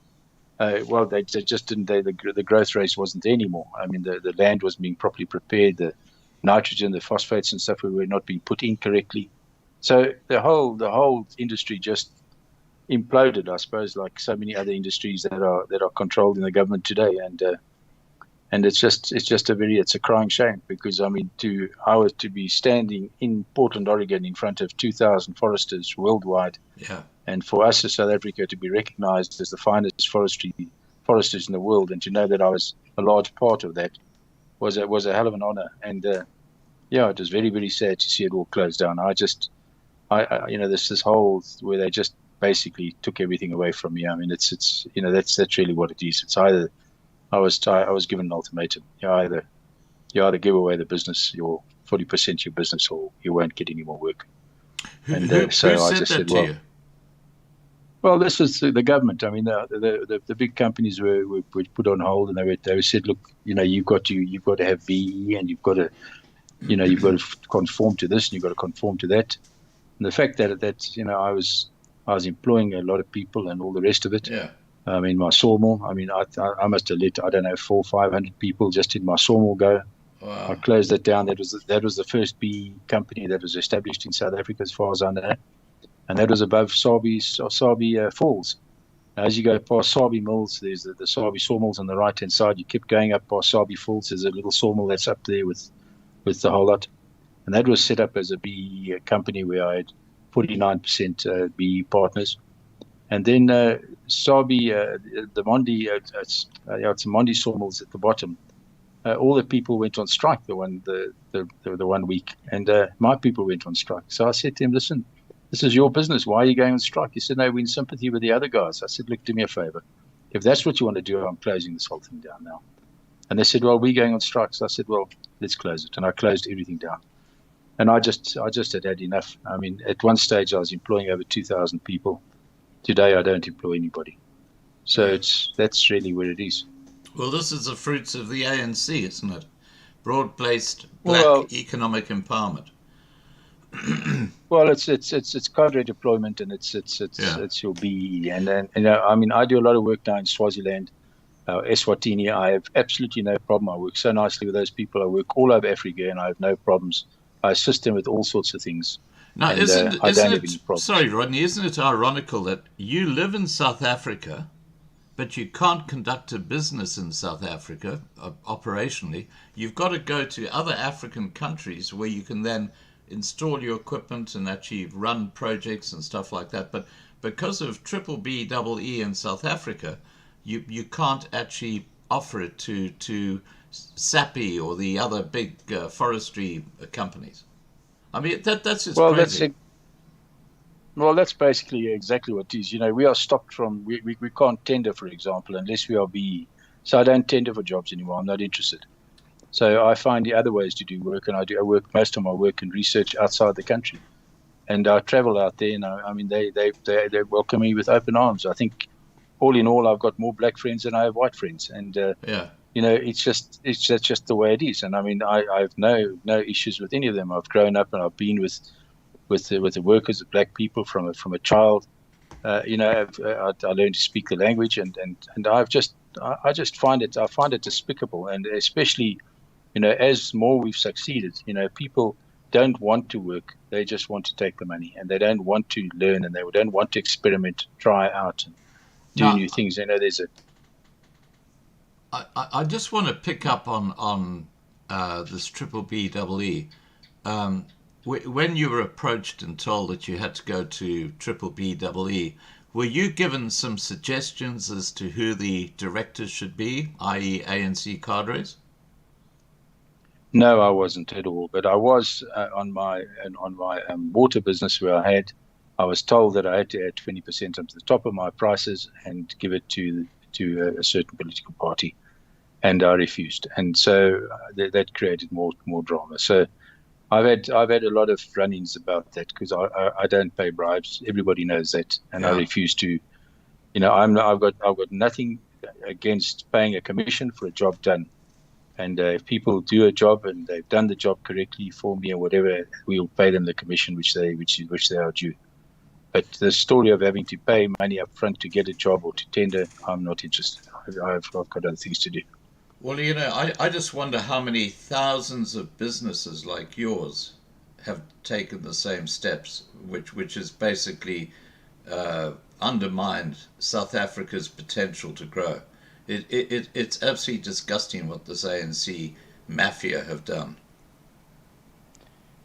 C: Well, they just didn't. The growth rate wasn't there anymore. I mean, the land wasn't being properly prepared. The nitrogen, the phosphates and stuff were not being put in correctly. So the whole industry just imploded, I suppose, like so many other industries that are controlled in the government today. And it's a crying shame, because I mean, I was to be standing in Portland, Oregon, in front of 2,000 foresters worldwide.
A: Yeah.
C: And for us as South Africa to be recognized as the finest foresters in the world, and to know that I was a large part of that, was a hell of an honor. And it was very, very sad to see it all close down. This whole where they just basically took everything away from me. I mean, that's really what it is. It's either I was given an ultimatum. You either give away the business, your 40% your business, or you won't get any more work.
A: Who said that to you?
C: Well, this was the government. I mean, the big companies were put on hold, and they said, look, you've got to have BE, and you've got to conform to this, and you've got to conform to that. And the fact that I was employing a lot of people and all the rest of it.
A: Yeah.
C: I mean, my sawmill. I mean, I must have let 400 or 500 people just in my sawmill go.
A: Wow.
C: I closed that down. That was the first BE company that was established in South Africa, as far as I know. And that was above Sabi Falls. Now, as you go past Sabi Mills, there's the Sabi sawmills on the right-hand side. You keep going up past Sabi Falls. There's a little sawmill that's up there with the whole lot. And that was set up as a BE company where I had 49% BE partners. And then Sabi, the Mondi, it's Mondi sawmills at the bottom. All the people went on strike the one week, and my people went on strike. So I said to him, listen, this is your business. Why are you going on strike? He said, no, we're in sympathy with the other guys. I said, look, do me a favor. If that's what you want to do, I'm closing this whole thing down now. And they said, well, we're going on strike. So I said, well, let's close it. And I closed everything down. And I just had enough. I mean, at one stage I was employing over 2,000 people. Today I don't employ anybody. So that's really where it is.
A: Well, this is the fruits of the ANC, isn't it? Broad-based black economic empowerment.
C: Well, it's cadre deployment, and it's your BE, and I mean, I do a lot of work now in Swaziland, Eswatini. I have absolutely no problem. I work so nicely with those people. I work all over Africa, and I have no problems. I assist them with all sorts of things.
A: Now, sorry, Rodney, isn't it ironical that you live in South Africa, but you can't conduct a business in South Africa operationally? You've got to go to other African countries where you can then install your equipment and actually run projects and stuff like that. But because of triple BEE in South Africa, you can't actually offer it to SAPI or the other big forestry companies. I mean, that's just crazy.
C: That's basically exactly what it is. We are stopped from, we can't tender, for example, unless we are BE. So I don't tender for jobs anymore. I'm not interested. So I find the other ways to do work, and I work most of my work and research outside the country. And I travel out there, and I mean, they welcome me with open arms. I think all in all, I've got more black friends than I have white friends. And, it's just the way it is. And I mean, I have no issues with any of them. I've grown up and I've been with the workers, the black people from a child. I learned to speak the language, and I just find it despicable. And especially, as more we've succeeded, people don't want to work. They just want to take the money, and they don't want to learn, and they don't want to experiment, try out, and do new things.
A: I just want to pick up on this triple BEE. When you were approached and told that you had to go to triple BEE, Were you given some suggestions as to who the directors should be, i.e. ANC cadres?
C: No, I wasn't at all. But I was on my water business where I was told that I had to add 20% onto the top of my prices and give it to a certain political party, and I refused. And so that created more drama. So I've had a lot of run-ins about that because I don't pay bribes. Everybody knows that, and I refuse to. I've got nothing against paying a commission for a job done. And if people do a job and they've done the job correctly for me or whatever, we'll pay them the commission which they are due. But the story of having to pay money up front to get a job or to tender, I'm not interested. I've got other things to do.
A: Well, I just wonder how many thousands of businesses like yours have taken the same steps, which has basically undermined South Africa's potential to grow. It's absolutely disgusting what this ANC mafia have done.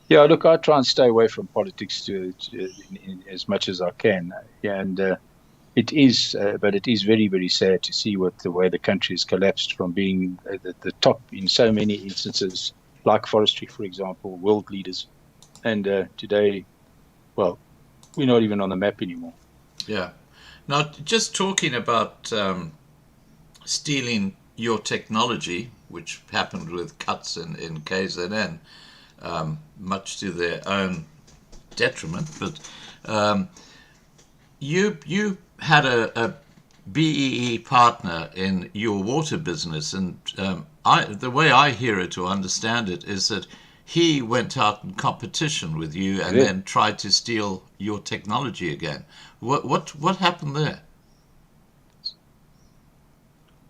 C: Yeah, look, I try and stay away from politics as much as I can. Yeah, and it is very, very sad to see the way the country has collapsed from being the top in so many instances, like forestry, for example, world leaders. And today, well, we're not even on the map anymore.
A: Yeah. Now, just talking about stealing your technology, which happened with cuts in KZN, much to their own detriment. But you had a BEE partner in your water business, and the way I hear it or understand it is that he went out in competition with you and then tried to steal your technology again. What happened there?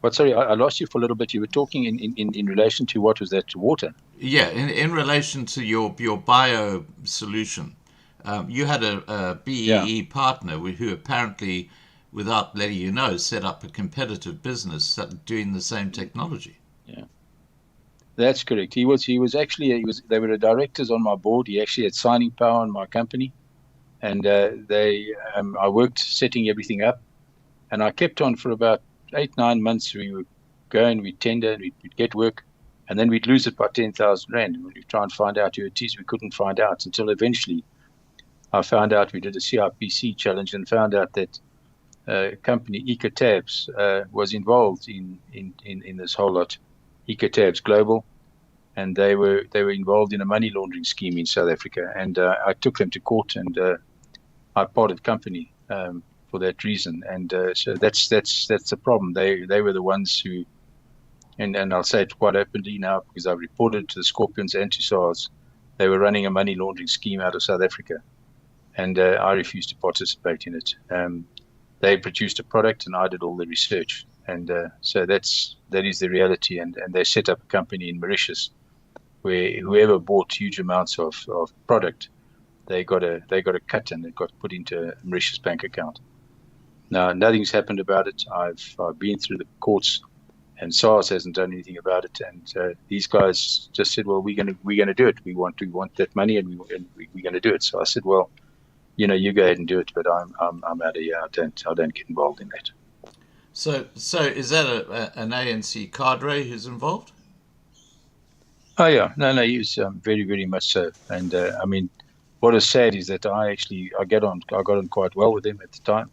C: But sorry, I lost you for a little bit. You were talking in relation to what was that, water?
A: Yeah, in relation to your bio solution. You had a BEE partner who apparently, without letting you know, set up a competitive business doing the same technology.
C: Yeah, that's correct. He was actually they were the directors on my board. He actually had signing power in my company, and I worked setting everything up, and I kept on for about 8-9 months. We would go and we'd tender and we'd get work, and then we'd lose it by 10,000 rand. And we'd try and find out who it is. We couldn't find out until eventually I found out. We did a CRPC challenge and found out that company Ecotabs was involved in this whole lot. Ecotabs Global, and they were involved in a money laundering scheme in South Africa. And I took them to court, and I parted company for that reason. And so that's the problem. They were the ones who, and I'll say it quite openly now because I've reported to the Scorpions and to SARS, they were running a money laundering scheme out of South Africa, and I refused to participate in it. They produced a product, and I did all the research, and so that is the reality. And they set up a company in Mauritius, where whoever bought huge amounts of product, they got a cut, and it got put into a Mauritius bank account. Now, nothing's happened about it. I've been through the courts, and SARS hasn't done anything about it. And these guys just said, "Well, we're gonna do it. We want that money, and we're gonna do it." So I said, "Well, you go ahead and do it, but I'm out of here. I don't get involved in that."
A: So is that an ANC cadre who's involved?
C: Oh yeah, no, he was very, very much so. And I mean, what is sad is that I got on quite well with him at the time.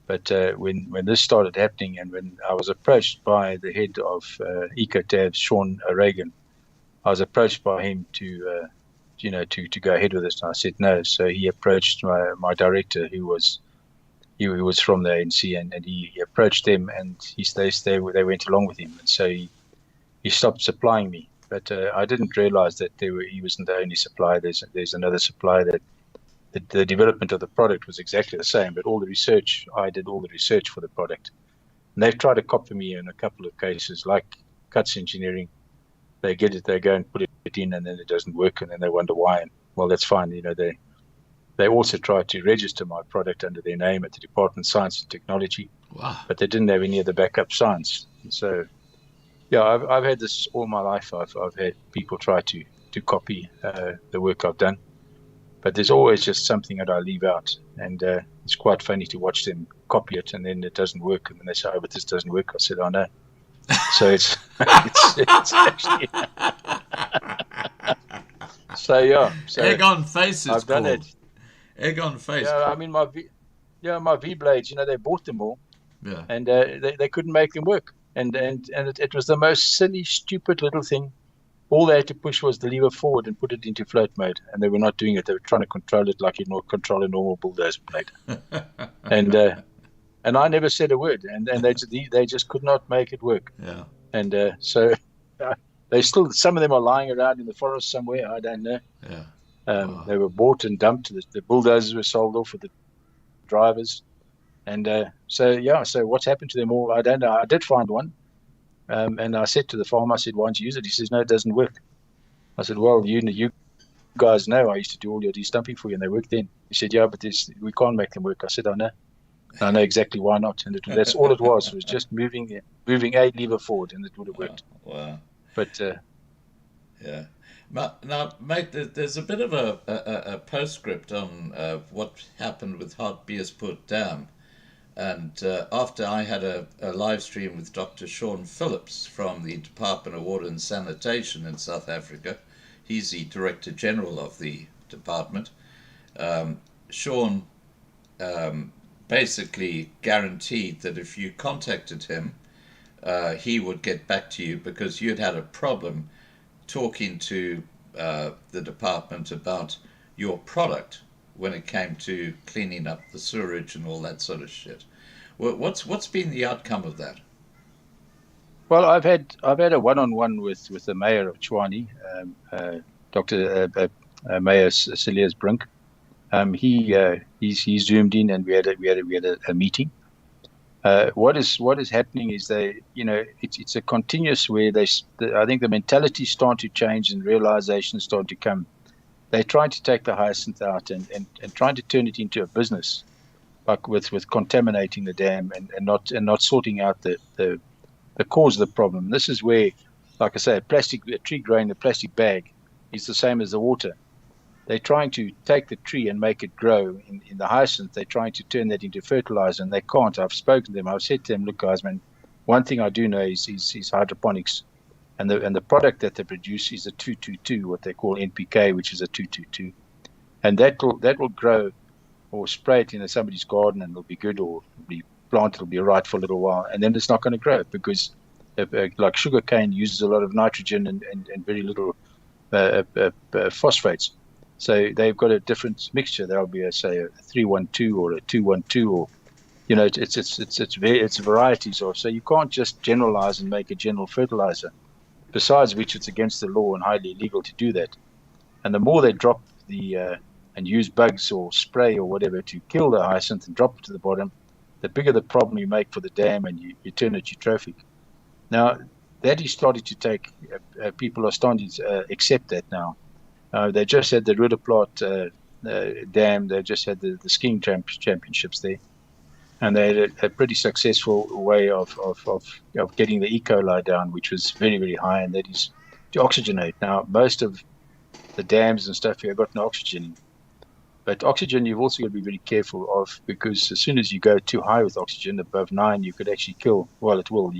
C: But when this started happening, and when I was approached by the head of Ecotabs, Sean Reagan, I was approached by him to go ahead with this, and I said no. So he approached my director, who was from the ANC, and he approached them, and they went along with him, and so he stopped supplying me. But I didn't realize that he wasn't the only supplier. There's another supplier that. The development of the product was exactly the same, but I did all the research for the product. And they've tried to copy me in a couple of cases, like Cuts Engineering. They get it, they go and put it in, and then it doesn't work, and then they wonder why. And well, that's fine. They also tried to register my product under their name at the Department of Science and Technology.
A: Wow.
C: But they didn't have any of the backup science. And so, yeah, I've had this all my life. I've had people try to copy the work I've done. But there's always just something that I leave out, and it's quite funny to watch them copy it, and then it doesn't work, and then they say, "Oh, but this doesn't work." I said, "I know." So it's it's actually so yeah. So
A: Egg on face is
C: I've done
A: called.
C: it.
A: Egg on face.
C: Yeah, I mean my V blades. They bought them all,
A: Yeah.
C: and they couldn't make them work, and it was the most silly, stupid little thing. All they had to push was the lever forward and put it into float mode, and they were not doing it. They were trying to control it like you control a normal bulldozer blade, and I never said a word, and they just could not make it work.
A: Yeah.
C: And so they still, some of them are lying around in the forest somewhere. I don't know.
A: Yeah.
C: They were bought and dumped. The bulldozers were sold off with the drivers, and so what's happened to them all? I don't know. I did find one, and I said to the farmer, I said, "Why don't you use it?" He says, "No, it doesn't work." I said, "Well, you guys know I used to do all your de-stumping for you, and they worked then." He said, "Yeah, but we can't make them work." I said, "I know. I know exactly why not." And that's all it was. It was just moving a lever forward, and it would have worked.
A: Wow.
C: But
A: yeah. Now, mate, there's a bit of a postscript on what happened with Hartbeespoort Dam. And after I had a live stream with Dr. Sean Phillips from the Department of Water and Sanitation in South Africa, he's the Director General of the department. Sean basically guaranteed that if you contacted him, he would get back to you because you'd had a problem talking to the department about your product when it came to cleaning up the sewerage and all that sort of shit. What's been the outcome of that?
C: well, I've had a one-on-one with the mayor of Tshwane, Dr. Mayor Celias Brink. He zoomed in, and we had a meeting. What is happening is it's a continuous where I think the mentality is starting to change and realization is starting to come. They're trying to take the hyacinth out and trying to turn it into a business, like with contaminating the dam and not sorting out the cause of the problem. This is where, like I say, a tree growing a plastic bag is the same as the water. They're trying to take the tree and make it grow in the hyacinth. They're trying to turn that into fertilizer, and they can't. I've spoken to them. I've said to them, "Look, guys, man, one thing I do know is hydroponics, and the product that they produce is a 222, what they call NPK, which is a 222, and that will grow or spray it in somebody's garden, and it'll be good, or it'll be planted, it'll be right for a little while, and then it's not going to grow because like sugarcane uses a lot of nitrogen and very little phosphates." So they've got a different mixture. There'll be a 312 or a 212, or it's varieties of. So you can't just generalize and make a general fertilizer. Besides which, it's against the law and highly illegal to do that. And the more they drop and use bugs or spray or whatever to kill the hyacinth and drop it to the bottom, the bigger the problem you make for the dam, and you turn it eutrophic. Now that is starting to take. People are starting to accept that now. They just had the Rudderplaat dam. They just had the skiing championships there, and they had a pretty successful way of getting the E. coli down, which was very, very high, and that is to oxygenate. Now, most of the dams and stuff here have got no oxygen in. But oxygen, you've also got to be very careful of, because as soon as you go too high with oxygen, above 9, you could actually kill. Well, it will.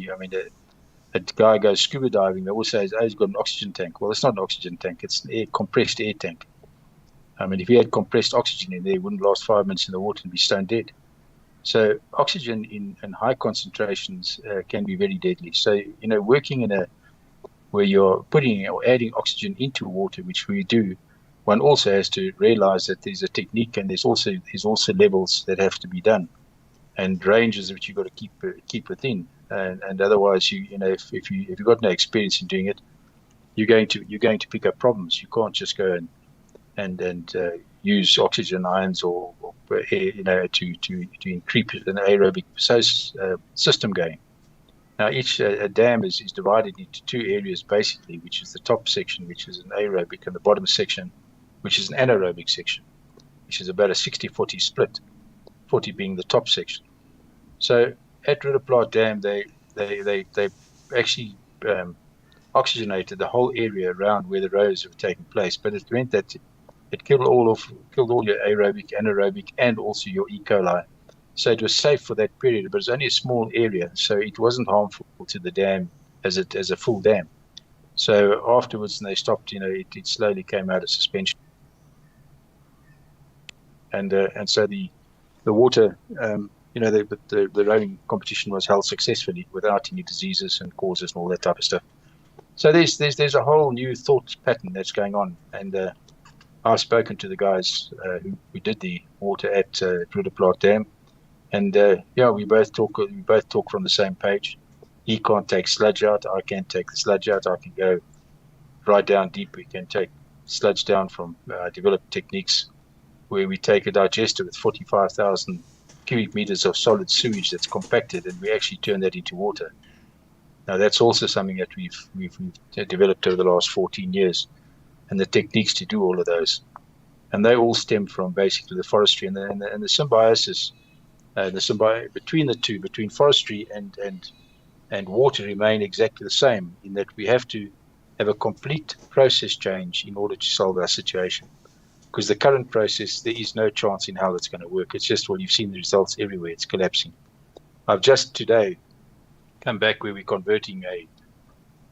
C: A guy goes scuba diving, they will say, "Oh, he's got an oxygen tank." Well, it's not an oxygen tank, it's an compressed air tank. If he had compressed oxygen in there, he wouldn't last 5 minutes in the water and be stone dead. So oxygen in high concentrations can be very deadly. So, working where you're putting or adding oxygen into water, which we do, one also has to realize that there's a technique, and there's also levels that have to be done, and ranges which you've got to keep within. And otherwise, if you've got no experience in doing it, you're going to pick up problems. You can't just go and use oxygen ions or air, to increase an aerobic system going. Now, each dam is divided into two areas basically, which is the top section, which is an aerobic, and the bottom section, which is an anaerobic section, which is about a 60-40 split, 40 being the top section. So at Rudderplaat Dam, they actually oxygenated the whole area around where the rows were taking place, but it meant that It killed all your aerobic, anaerobic, and also your E. coli. So it was safe for that period, but it's only a small area, so it wasn't harmful to the dam as a full dam. So afterwards, when they stopped, it slowly came out of suspension, and so the water, the rowing competition was held successfully without any diseases and causes and all that type of stuff. So there's a whole new thought pattern that's going on, and I've spoken to the guys who did the water at Rudderplaat Dam, and we both talk from the same page. He can't take sludge out. I can't take the sludge out. I can go right down deep. We can take sludge down from developed techniques where we take a digester with 45,000 cubic meters of solid sewage that's compacted, and we actually turn that into water. Now that's also something that we've developed over the last 14 years, and the techniques to do all of those, and they all stem from basically the forestry and the symbiosis, between the two, between forestry and water, remain exactly the same, in that we have to have a complete process change in order to solve our situation. Because the current process, there is no chance in how it's going to work. It's just, well, you've seen the results everywhere. It's collapsing. I've just today come back where we're converting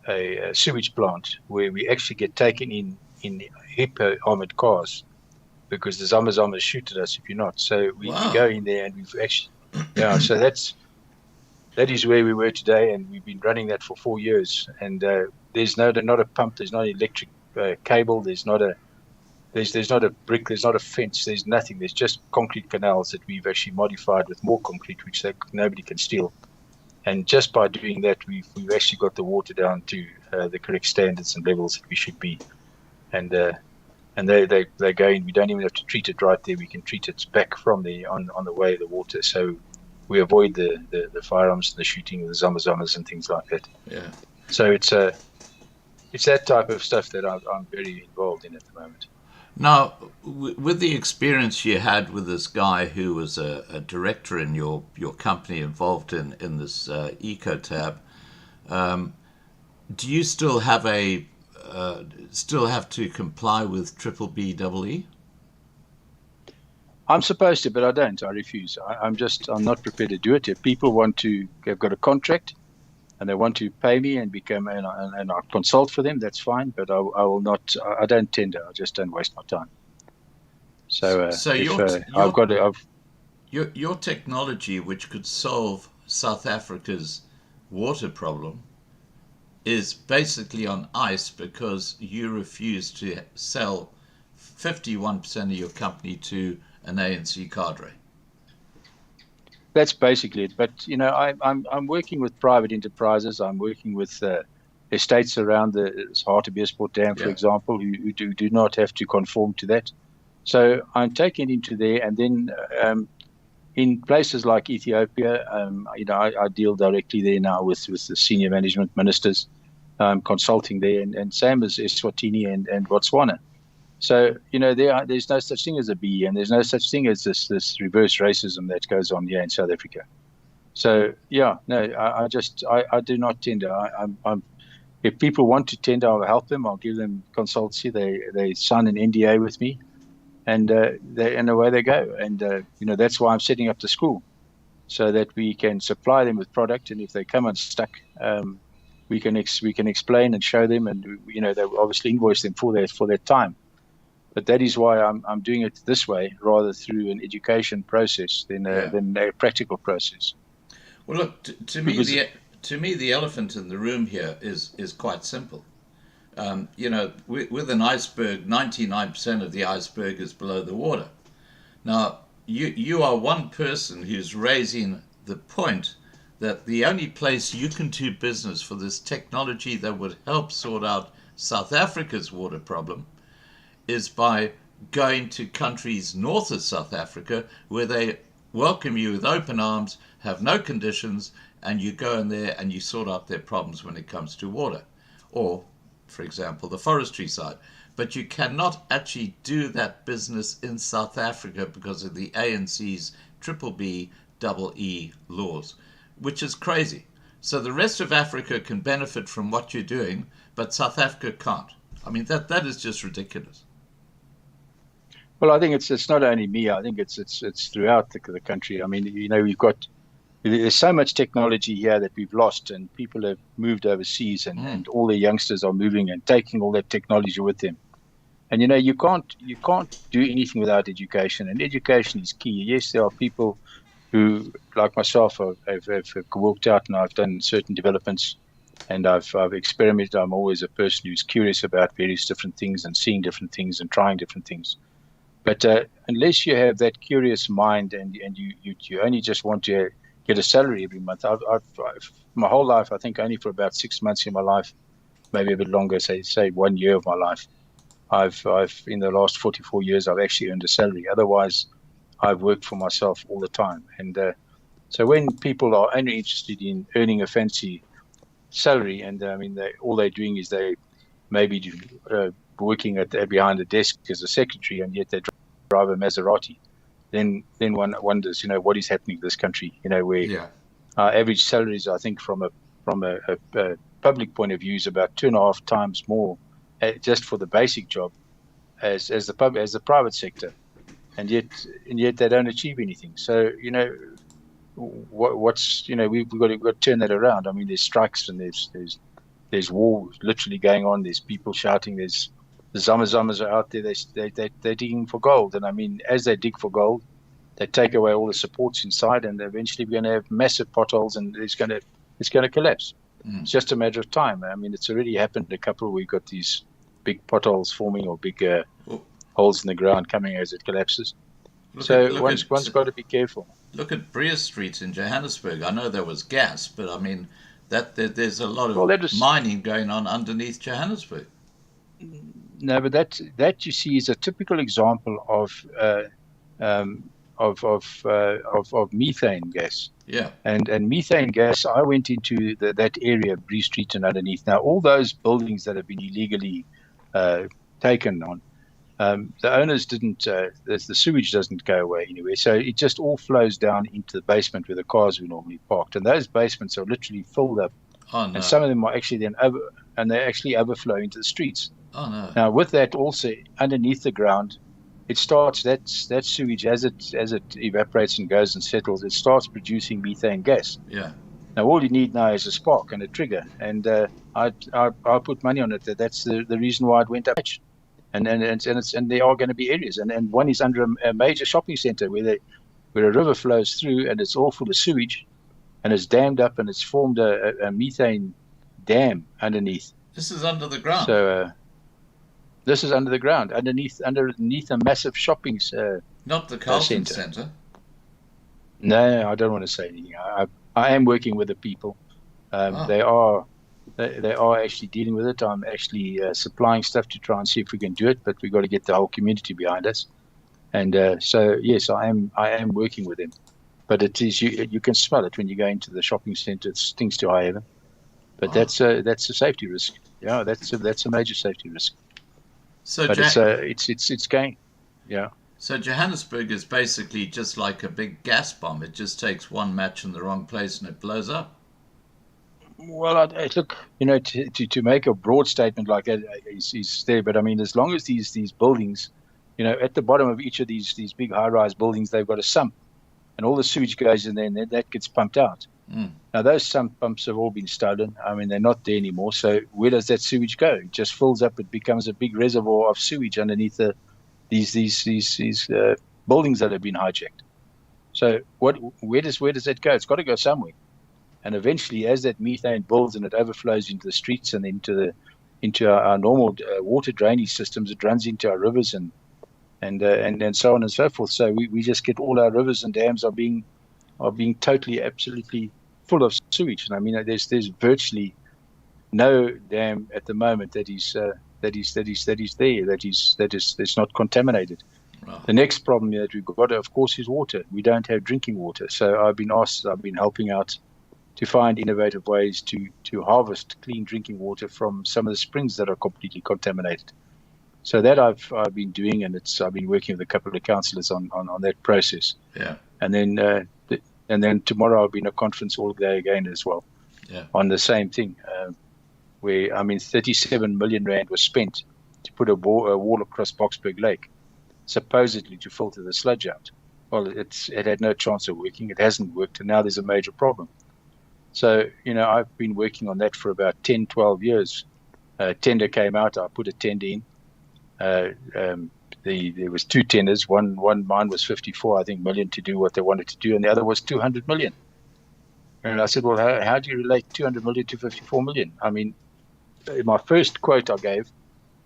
C: a sewage plant where we actually get taken in hippo armored cars because the Zamazamas shoot at us if you're not. So we go in there and we've actually, so that is where we were today, and we've been running that for 4 years. And there's not a pump, there's not an electric cable, there's not a brick, there's not a fence, there's nothing. There's just concrete canals that we've actually modified with more concrete, which nobody can steal. And just by doing that, we've actually got the water down to the correct standards and levels that we should be. And they go in. We don't even have to treat it right there. We can treat it back from on the way of the water. So we avoid the firearms and the shooting of the Zamazamas and things like that.
A: Yeah.
C: So it's that type of stuff that I'm very involved in at the moment.
A: Now, with the experience you had with this guy who was a director in your company involved in this EcoTab, do you still have to comply with triple BEE?
C: I'm supposed to, but I don't. I refuse. I'm not prepared to do it. If people have got a contract and they want to pay me and I consult for them, that's fine. But I will not. I don't tender. I just don't waste my time. So
A: your technology, which could solve South Africa's water problem, is basically on ice because you refuse to sell 51% of your company to an ANC cadre.
C: That's basically it. But I'm working with private enterprises. I'm working with estates around the Hartebeespoort Dam, for example, who do not have to conform to that. So I'm taking it into there, and then in places like Ethiopia, I deal directly there now with the senior management ministers. I'm consulting there, and same as Eswatini and Botswana. So, there's no such thing as a BE, and there's no such thing as this reverse racism that goes on here in South Africa. So, I do not tender. If people want to tender, I'll help them. I'll give them consultancy. They sign an NDA with me, and away they go. And, that's why I'm setting up the school, so that we can supply them with product. And if they come unstuck, we can explain and show them, and, they'll obviously invoice them for their time. But that is why I'm doing it this way, rather through an education process than a practical process.
A: Well, look, to me, the elephant in the room here is quite simple. With an iceberg, 99% of the iceberg is below the water. Now, you are one person who's raising the point that the only place you can do business for this technology that would help sort out South Africa's water problem is by going to countries north of South Africa where they welcome you with open arms, have no conditions, and you go in there and you sort out their problems when it comes to water. Or, for example, the forestry side. But you cannot actually do that business in South Africa because of the ANC's triple BEE laws, which is crazy. So the rest of Africa can benefit from what you're doing, but South Africa can't. I mean, that is just ridiculous.
C: Well, I think it's not only me. I think it's throughout the country. I mean, we've got there's so much technology here that we've lost, and people have moved overseas, and all the youngsters are moving and taking all that technology with them. And you can't do anything without education, and education is key. Yes, there are people who, like myself, have walked out and I've done certain developments, and I've experimented. I'm always a person who's curious about various different things and seeing different things and trying different things. But unless you have that curious mind and you only just want to get a salary every month, I've my whole life, I think only for about 6 months in my life, maybe a bit longer, say 1 year of my life, I've in the last 44 years, I've actually earned a salary. Otherwise, I've worked for myself all the time. And so when people are only interested in earning a fancy salary, and I mean, all they're doing is they maybe working behind a desk as a secretary, and yet they drive a Maserati, then one wonders, what is happening to this country, where our average salaries, I think, from a public point of view, is about 2.5 times more just for the basic job as the private sector, and yet they don't achieve anything. So we've got to turn that around. I mean, there's strikes and there's war literally going on. There's people shouting. There's the Zamazamas are out there. They're digging for gold. And I mean, as they dig for gold, they take away all the supports inside, and eventually we're going to have massive potholes, and it's going to collapse. It's just a matter of time. I mean, it's already happened a couple. We've got these big potholes forming, or big holes in the ground coming as it collapses. One's got to be careful.
A: Look at Breer Street in Johannesburg. I know there was gas, but I mean there's a lot of mining going on underneath Johannesburg.
C: No, but that you see is a typical example of methane gas.
A: Yeah.
C: And methane gas, I went into that area, Breer Street and underneath. Now, all those buildings that have been illegally taken on, the owners didn't, the sewage doesn't go away anywhere. So it just all flows down into the basement where the cars were normally parked. And those basements are literally filled up.
A: Oh, no.
C: And some of them are actually they actually overflow into the streets.
A: Oh, no.
C: Now, with that also underneath the ground, it starts that sewage as it evaporates and goes and settles, it starts producing methane gas.
A: Yeah.
C: Now all you need now is a spark and a trigger, and I put money on it. That's the reason why it went up. And there are going to be areas, and one is under a major shopping centre where a river flows through, and it's all full of sewage, and it's dammed up, and it's formed a methane dam underneath.
A: This is under the ground.
C: So. This is under the ground, underneath a massive shopping
A: not the Carlton Centre.
C: No, I don't want to say anything. I am working with the people. They are actually dealing with it. I'm actually supplying stuff to try and see if we can do it, but we've got to get the whole community behind us. And so yes, I am working with them. But it is you can smell it when you go into the shopping centre. It stinks to high heaven. But that's a safety risk. Yeah, that's a major safety risk.
A: So
C: but it's going, yeah.
A: So Johannesburg is basically just like a big gas bomb. It just takes one match in the wrong place and it blows up.
C: Well, I look, to make a broad statement like that is there. But I mean, as long as these buildings, at the bottom of each of these big high-rise buildings, they've got a sump, and all the sewage goes in there, and then that gets pumped out. Now, those sump pumps have all been stolen. I mean, they're not there anymore. So where does that sewage go? It just fills up. It becomes a big reservoir of sewage underneath these buildings that have been hijacked. So where does that go? It's got to go somewhere. And eventually, as that methane builds and it overflows into the streets and into our normal water drainage systems, it runs into our rivers and so on and so forth. So we just get all our rivers and dams are being totally, absolutely full of sewage. And I mean, there's virtually no dam at the moment that's not contaminated.
A: Wow.
C: The next problem that we've got, of course, is water. We don't have drinking water. So I've been helping out to find innovative ways to harvest clean drinking water from some of the springs that are completely contaminated. So that I've been doing, and I've been working with a couple of councillors on that process.
A: Yeah.
C: And then tomorrow I'll be in a conference all day again as well.
A: Yeah.
C: On the same thing, where 37 million rand was spent to put a wall across Boksburg Lake, supposedly to filter the sludge out. Well, it had no chance of working. It hasn't worked, and now there's a major problem. So, I've been working on that for about 10, 12 years. Tender came out. I put a tender in. There was two tenders. One mine was 54, I think, million to do what they wanted to do, and the other was 200 million. And I said, well, how do you relate 200 million to 54 million? I mean, my first quote I gave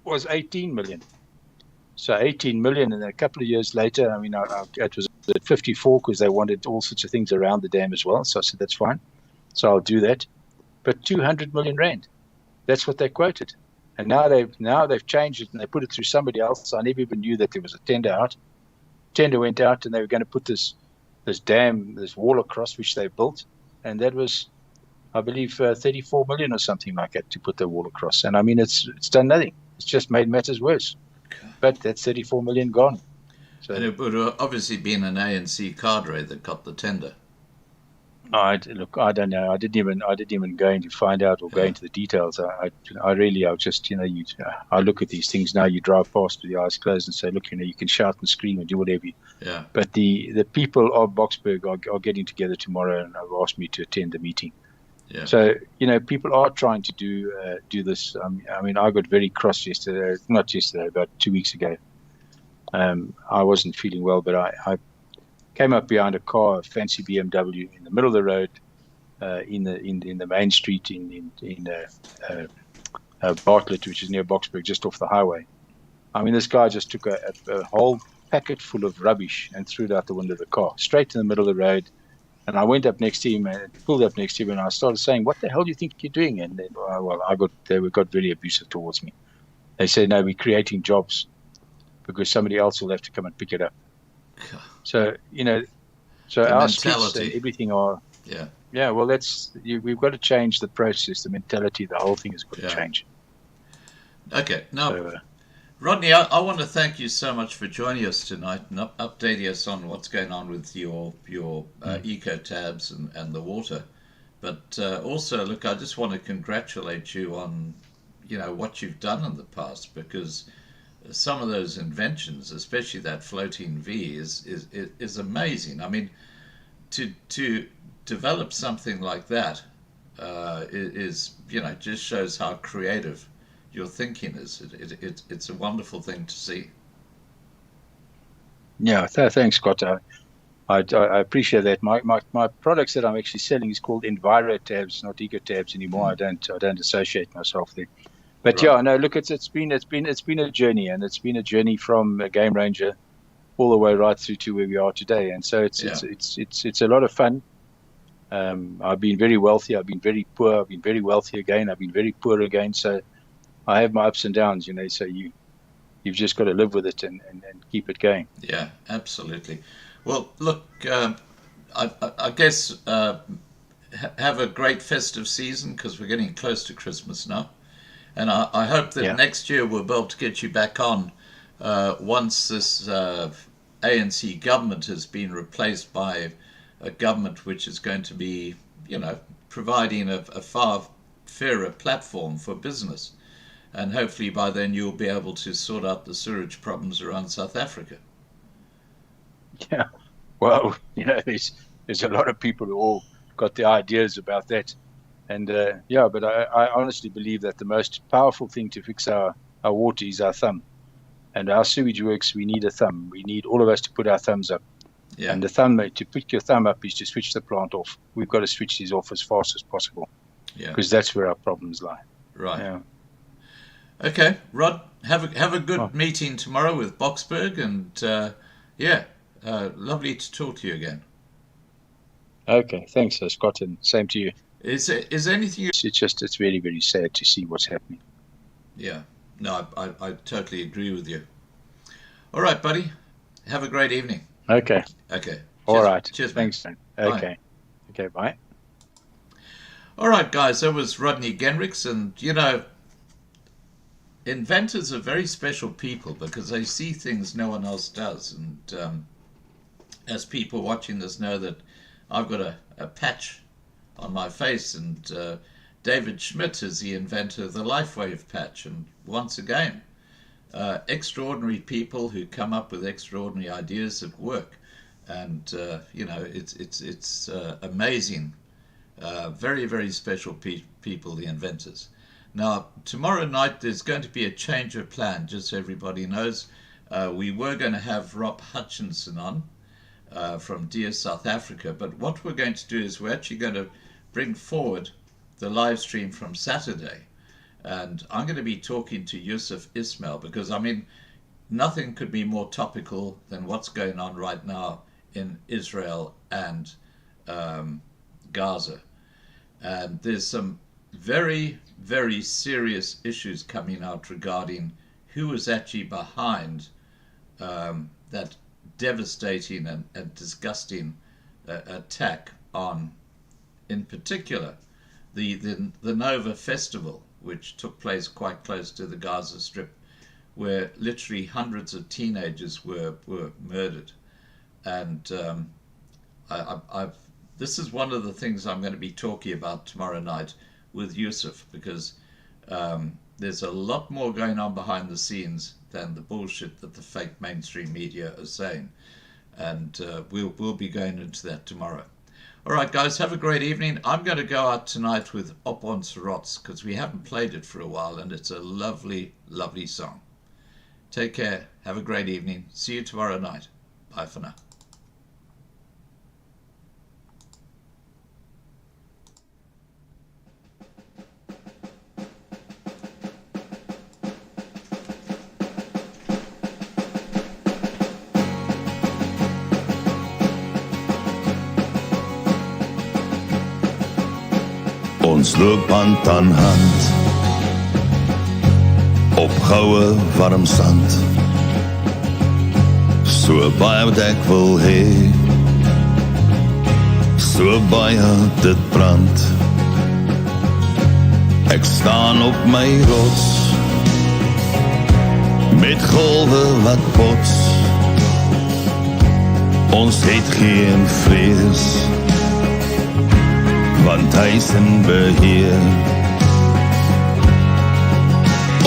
C: was 18 million. So 18 million, and then a couple of years later, I mean, it was at 54 because they wanted all sorts of things around the dam as well. So I said, that's fine. So I'll do that. But 200 million rand, that's what they quoted. And now they've changed it and they put it through somebody else. I never even knew that there was a tender out. Tender went out and they were going to put this dam, this wall across, which they built. And that was, I believe, 34 million or something like that to put the wall across. And I mean, it's done nothing. It's just made matters worse. But that's 34 million gone. So,
A: and it would have obviously been an ANC cadre that got the tender.
C: Look, I don't know. I didn't even go in to find out or go into the details. I just, I look at these things now. You drive past with your eyes closed and say, look, you can shout and scream and do whatever.
A: Yeah.
C: But the people of Boksburg are getting together tomorrow and have asked me to attend the meeting.
A: Yeah.
C: So people are trying to do this. I mean, I got very cross yesterday. Not yesterday, about 2 weeks ago. I wasn't feeling well, but I came up behind a car, a fancy BMW, in the middle of the road, in the main street in Bartlett, which is near Boksburg, just off the highway. I mean, this guy just took a whole packet full of rubbish and threw it out the window of the car, straight in the middle of the road. And I went up next to him and pulled up next to him, and I started saying, "What the hell do you think you're doing?" And then, they got very abusive towards me. They said, "No, we're creating jobs because somebody else will have to come and pick it up." So our streets and everything are well. We've got to change the process, the mentality. The whole thing has got to change.
A: Okay, now, Rodney, I want to thank you so much for joining us tonight and updating us on what's going on with your eco tabs and the water. But also, look, I just want to congratulate you on what you've done in the past, because some of those inventions, especially that floating V, is amazing. I mean, to develop something like that is just shows how creative your thinking is. It's a wonderful thing to see.
C: Yeah, thanks, Scott. I appreciate that. My products that I'm actually selling is called Enviro tabs, not eco tabs anymore. I don't associate myself there. But
A: Right.
C: look, it's been a journey, and it's been a journey from a game ranger all the way right through to where we are today. And so it's a lot of fun. I've been very wealthy. I've been very poor. I've been very wealthy again. I've been very poor again. So I have my ups and downs, So you've just got to live with it and keep it going.
A: Yeah, absolutely. Well, look, I guess have a great festive season, because we're getting close to Christmas now. And I hope that next year we'll be able to get you back on once this ANC government has been replaced by a government which is going to be, providing a far fairer platform for business. And hopefully by then you'll be able to sort out the sewerage problems around South Africa.
C: Yeah, well, there's a lot of people who all got the ideas about that. And but I honestly believe that the most powerful thing to fix our water is our thumb. And our sewage works, we need a thumb. We need all of us to put our thumbs up. Yeah. And the thumb, to put your thumb up, is to switch the plant off. We've got to switch these off as fast as possible. Yeah. Because that's where our problems lie.
A: Right. Yeah. Okay, Rod, have a good meeting tomorrow with Boksburg, and lovely to talk to you again.
C: Okay, thanks, Scott, and same to you.
A: Is anything?
C: It's very, very sad to see what's happening.
A: Yeah, no, I totally agree with you. All right, buddy, have a great evening.
C: Okay.
A: Okay.
C: All right.
A: Cheers.
C: Thanks. Man. Okay. Bye. Okay. Bye.
A: All right, guys. That was Rodney Genricks, and inventors are very special people because they see things no one else does. And as people watching this know, that I've got a patch on my face, and David Schmidt is the inventor of the LifeWave patch. And once again, extraordinary people who come up with extraordinary ideas at work. And, it's amazing. Very, very special people, the inventors. Now, tomorrow night there's going to be a change of plan, just so everybody knows. We were going to have Rob Hutchinson on from Dear South Africa, but what we're going to do is we're actually going to bring forward the live stream from Saturday. And I'm going to be talking to Yusuf Ismail because, I mean, nothing could be more topical than what's going on right now in Israel and Gaza. And there's some very, very serious issues coming out regarding who is actually behind that devastating and disgusting attack on, in particular, the Nova Festival, which took place quite close to the Gaza Strip, where literally hundreds of teenagers were murdered. And this is one of the things I'm going to be talking about tomorrow night with Yusuf, because there's a lot more going on behind the scenes than the bullshit that the fake mainstream media are saying. And we'll be going into that tomorrow. All right, guys, have a great evening. I'm going to go out tonight with Op Ons Rots because we haven't played it for a while, and it's a lovely, lovely song. Take care. Have a great evening. See you tomorrow night. Bye for now.
D: Ons loop hand aan hand op goue warm sand, so baie wat ek wil hê, so baie dit brand. Ek staan op my rots met golwe wat bots. Ons het geen vrees, want hy is in beheer.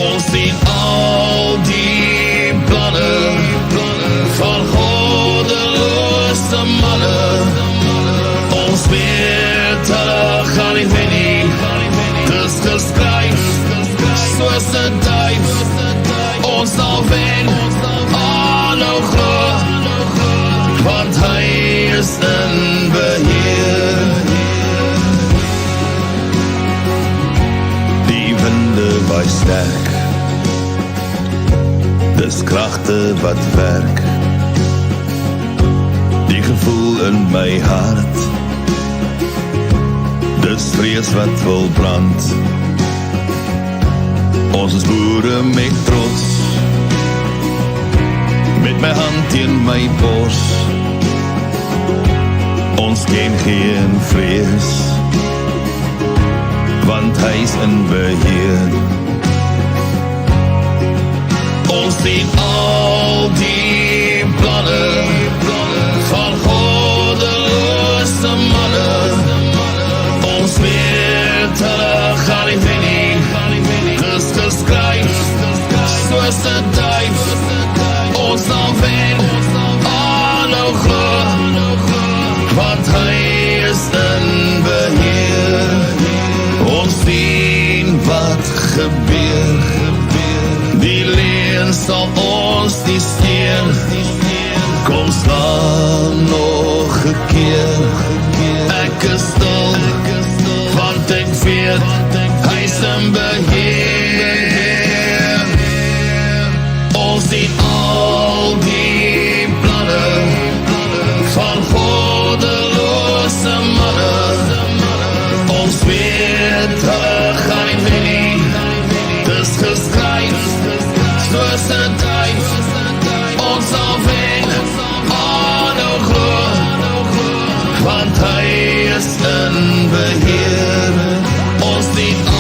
D: Ons sien al die planne van goddeloze manne. Ons weet hulle gaan nie wen nie. Dis geskryf soos 'n duif. Ons sal wen, aanhou glo, want hy is in beheer. Baie sterk, dis kragte wat werk. Die gevoel in my hart, dis vrees wat wil brand. Ons is boere met trots, met my hand teen my bors. Ons ken geen vrees, want hy is in beheer. Ons sien al die planne van goddeloze manne. Ons weet hulle gaan nie wen nie. Dis geskryf soos 'n duif. Ons sal wen, aanhou glo, want hy is in beheer. Ons sien wat gebeur, die leen sal ons nie steen. Kom staan nog 'n keer, ek is stil, want ek weet hy is in beheer. Ons sien al die planne van goddeloze manne. Ons weet hulle gaan nie wen nie. Dis geskryf soos 'n duif. Ons sal wen, aanhou glo, want hy is in beheer. Ons sien